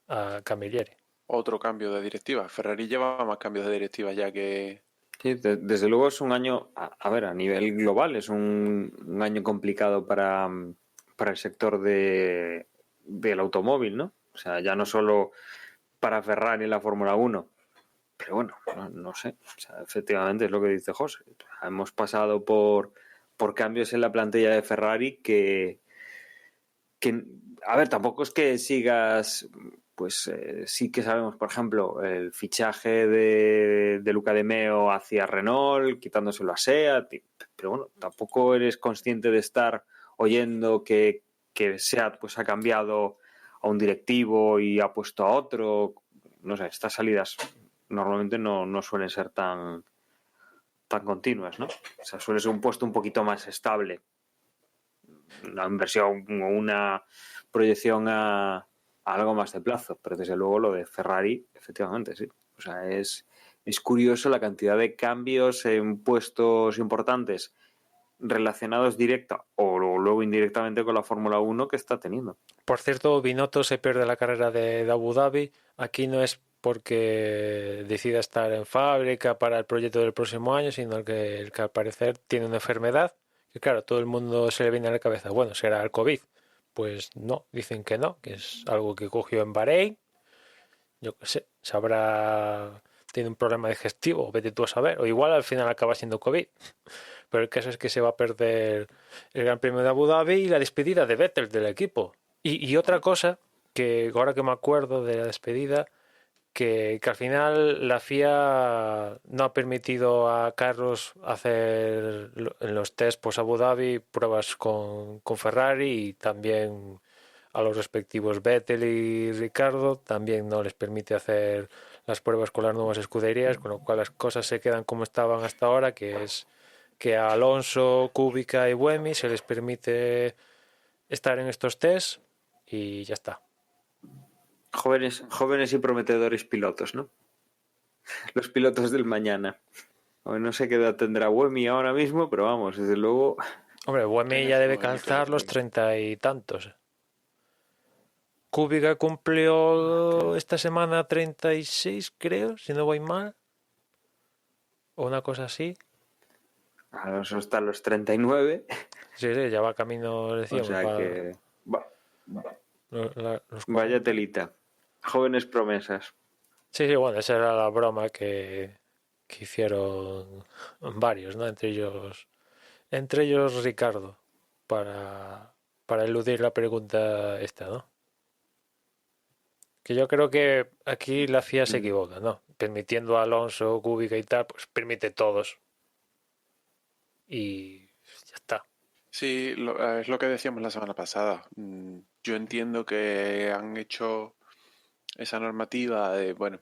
a Camilleri. Otro cambio de directiva. Ferrari lleva más cambios de directiva ya que... Sí, desde luego es un año, a ver, a nivel global, es un año complicado para el sector del automóvil, ¿no? O sea, ya no solo para Ferrari en la Fórmula 1, pero bueno, no sé. O sea, efectivamente es lo que dice José. Hemos pasado por cambios en la plantilla de Ferrari que a ver, tampoco es que sigas, pues sí que sabemos, por ejemplo, el fichaje de Luca de Meo hacia Renault, quitándoselo a SEAT, pero bueno, tampoco eres consciente de estar oyendo que SEAT pues ha cambiado a un directivo y ha puesto a otro. No sé, estas salidas normalmente no suelen ser tan continuas, ¿no? O sea, suele ser un puesto un poquito más estable. Una inversión o una proyección a algo más de plazo, pero desde luego lo de Ferrari, efectivamente, sí. O sea, es curioso la cantidad de cambios en puestos importantes relacionados directa o luego indirectamente con la Fórmula 1 que está teniendo. Por cierto, Binotto se pierde la carrera de Abu Dhabi. Aquí no es porque decida estar en fábrica para el proyecto del próximo año, sino que al parecer tiene una enfermedad que, claro, todo el mundo se le viene a la cabeza. Bueno, será el COVID. Pues no, dicen que no, que es algo que cogió en Bahrein. Yo qué sé, tiene un problema digestivo, vete tú a saber. O igual al final acaba siendo COVID. Pero el caso es que se va a perder el Gran Premio de Abu Dhabi y la despedida de Vettel del equipo. Y otra cosa, que ahora que me acuerdo de la despedida, que al final la FIA no ha permitido a Carlos hacer en los test post Abu Dhabi pruebas con Ferrari, y también a los respectivos Vettel y Ricardo también no les permite hacer las pruebas con las nuevas escuderías, con lo cual las cosas se quedan como estaban hasta ahora, que es que a Alonso, Kubica y Buemi se les permite estar en estos test y ya está. Jóvenes y prometedores pilotos, ¿no? Los pilotos del mañana. No sé qué edad tendrá Buemi ahora mismo, pero vamos, desde luego. Hombre, Buemi ya debe calzar los 30 y tantos. Kubica cumplió esta semana 36, creo, si no voy mal. O una cosa así. Alonso está a los 39. Sí, ya va camino, decíamos. O sea que. Los Vaya telita. Jóvenes promesas. Sí, bueno, esa era la broma que hicieron varios, ¿no? Entre ellos Ricardo, para eludir la pregunta esta, ¿no? Que yo creo que aquí la FIA se equivoca, ¿no? Permitiendo a Alonso, Kubica y tal, pues permite todos. Y ya está. Sí, es lo que decíamos la semana pasada. Yo entiendo que han hecho esa normativa de, bueno,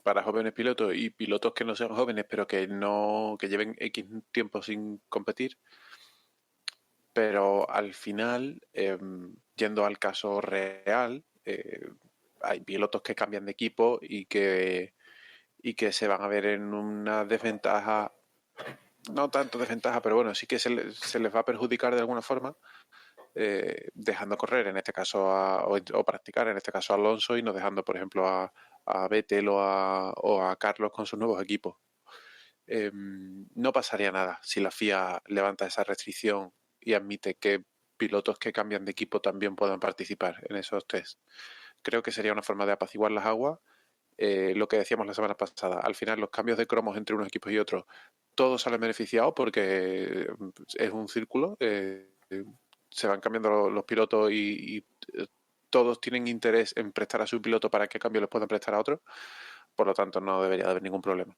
para jóvenes pilotos y pilotos que no sean jóvenes, pero que lleven X tiempo sin competir. Pero al final, yendo al caso real, hay pilotos que cambian de equipo y que se van a ver en una desventaja, no tanto desventaja, pero bueno, sí que se les va a perjudicar de alguna forma, dejando correr, en este caso, o practicar, en este caso a Alonso, y no dejando, por ejemplo, a Vettel o a Carlos con sus nuevos equipos. no pasaría nada si la FIA levanta esa restricción y admite que pilotos que cambian de equipo también puedan participar en esos test. Creo que sería una forma de apaciguar las aguas. Lo que decíamos la semana pasada, al final los cambios de cromos entre unos equipos y otros, todos salen beneficiados porque es un círculo, se van cambiando los pilotos y todos tienen interés en prestar a su piloto para que cambio les puedan prestar a otros, por lo tanto no debería haber ningún problema.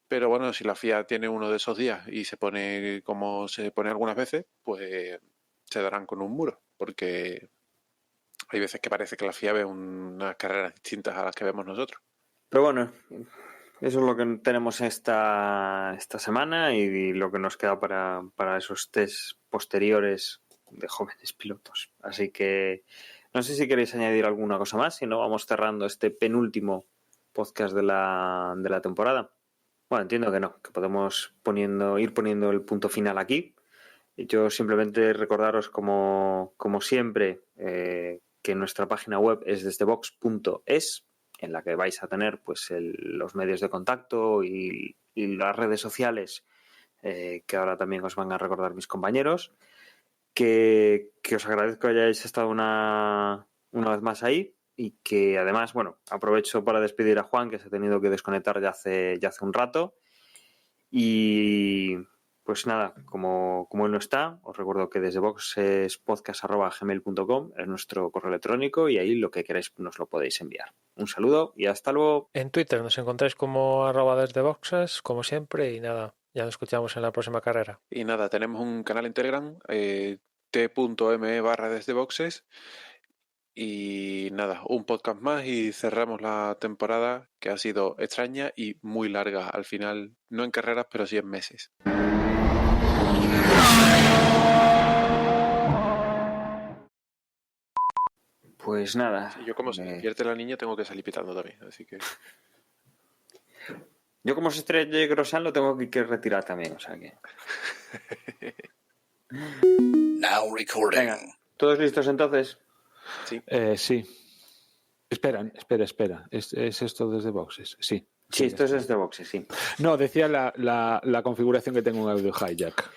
Pero bueno, si la FIA tiene uno de esos días y se pone como se pone algunas veces, pues se darán con un muro, porque hay veces que parece que la FIA ve unas carreras distintas a las que vemos nosotros. Pero bueno, eso es lo que tenemos esta semana y lo que nos queda para esos test posteriores de jóvenes pilotos. Así que no sé si queréis añadir alguna cosa más, si no vamos cerrando este penúltimo podcast de la temporada. Bueno, entiendo que no, que podemos ir poniendo el punto final aquí. Y yo simplemente recordaros como siempre que nuestra página web es desdebox.es, en la que vais a tener pues los medios de contacto y las redes sociales que ahora también os van a recordar mis compañeros, que os agradezco que hayáis estado una vez más ahí y que además, bueno, aprovecho para despedir a Juan, que se ha tenido que desconectar ya hace un rato, y pues nada, como él no está, os recuerdo que desde Vox es podcast@gmail.com, es nuestro correo electrónico y ahí lo que queráis nos lo podéis enviar. Un saludo y hasta luego. En Twitter nos encontráis como @desdeboxes, como siempre, y nada, ya nos escuchamos en la próxima carrera. Y nada, tenemos un canal en Telegram, t.me/desdeboxes. Y nada, un podcast más y cerramos la temporada, que ha sido extraña y muy larga al final, no en carreras, pero sí en meses. Pues nada. Y yo como se despierte la niña tengo que salir pitando también, así que... Yo como se estrelle Grosjean lo tengo que retirar también, o sea que... Now recording. Venga, ¿todos listos entonces? Sí. Sí. Espera. ¿Es esto desde boxes? Sí. Sí, esto es desde boxes, sí. No, decía la configuración que tengo en Audio Hijack.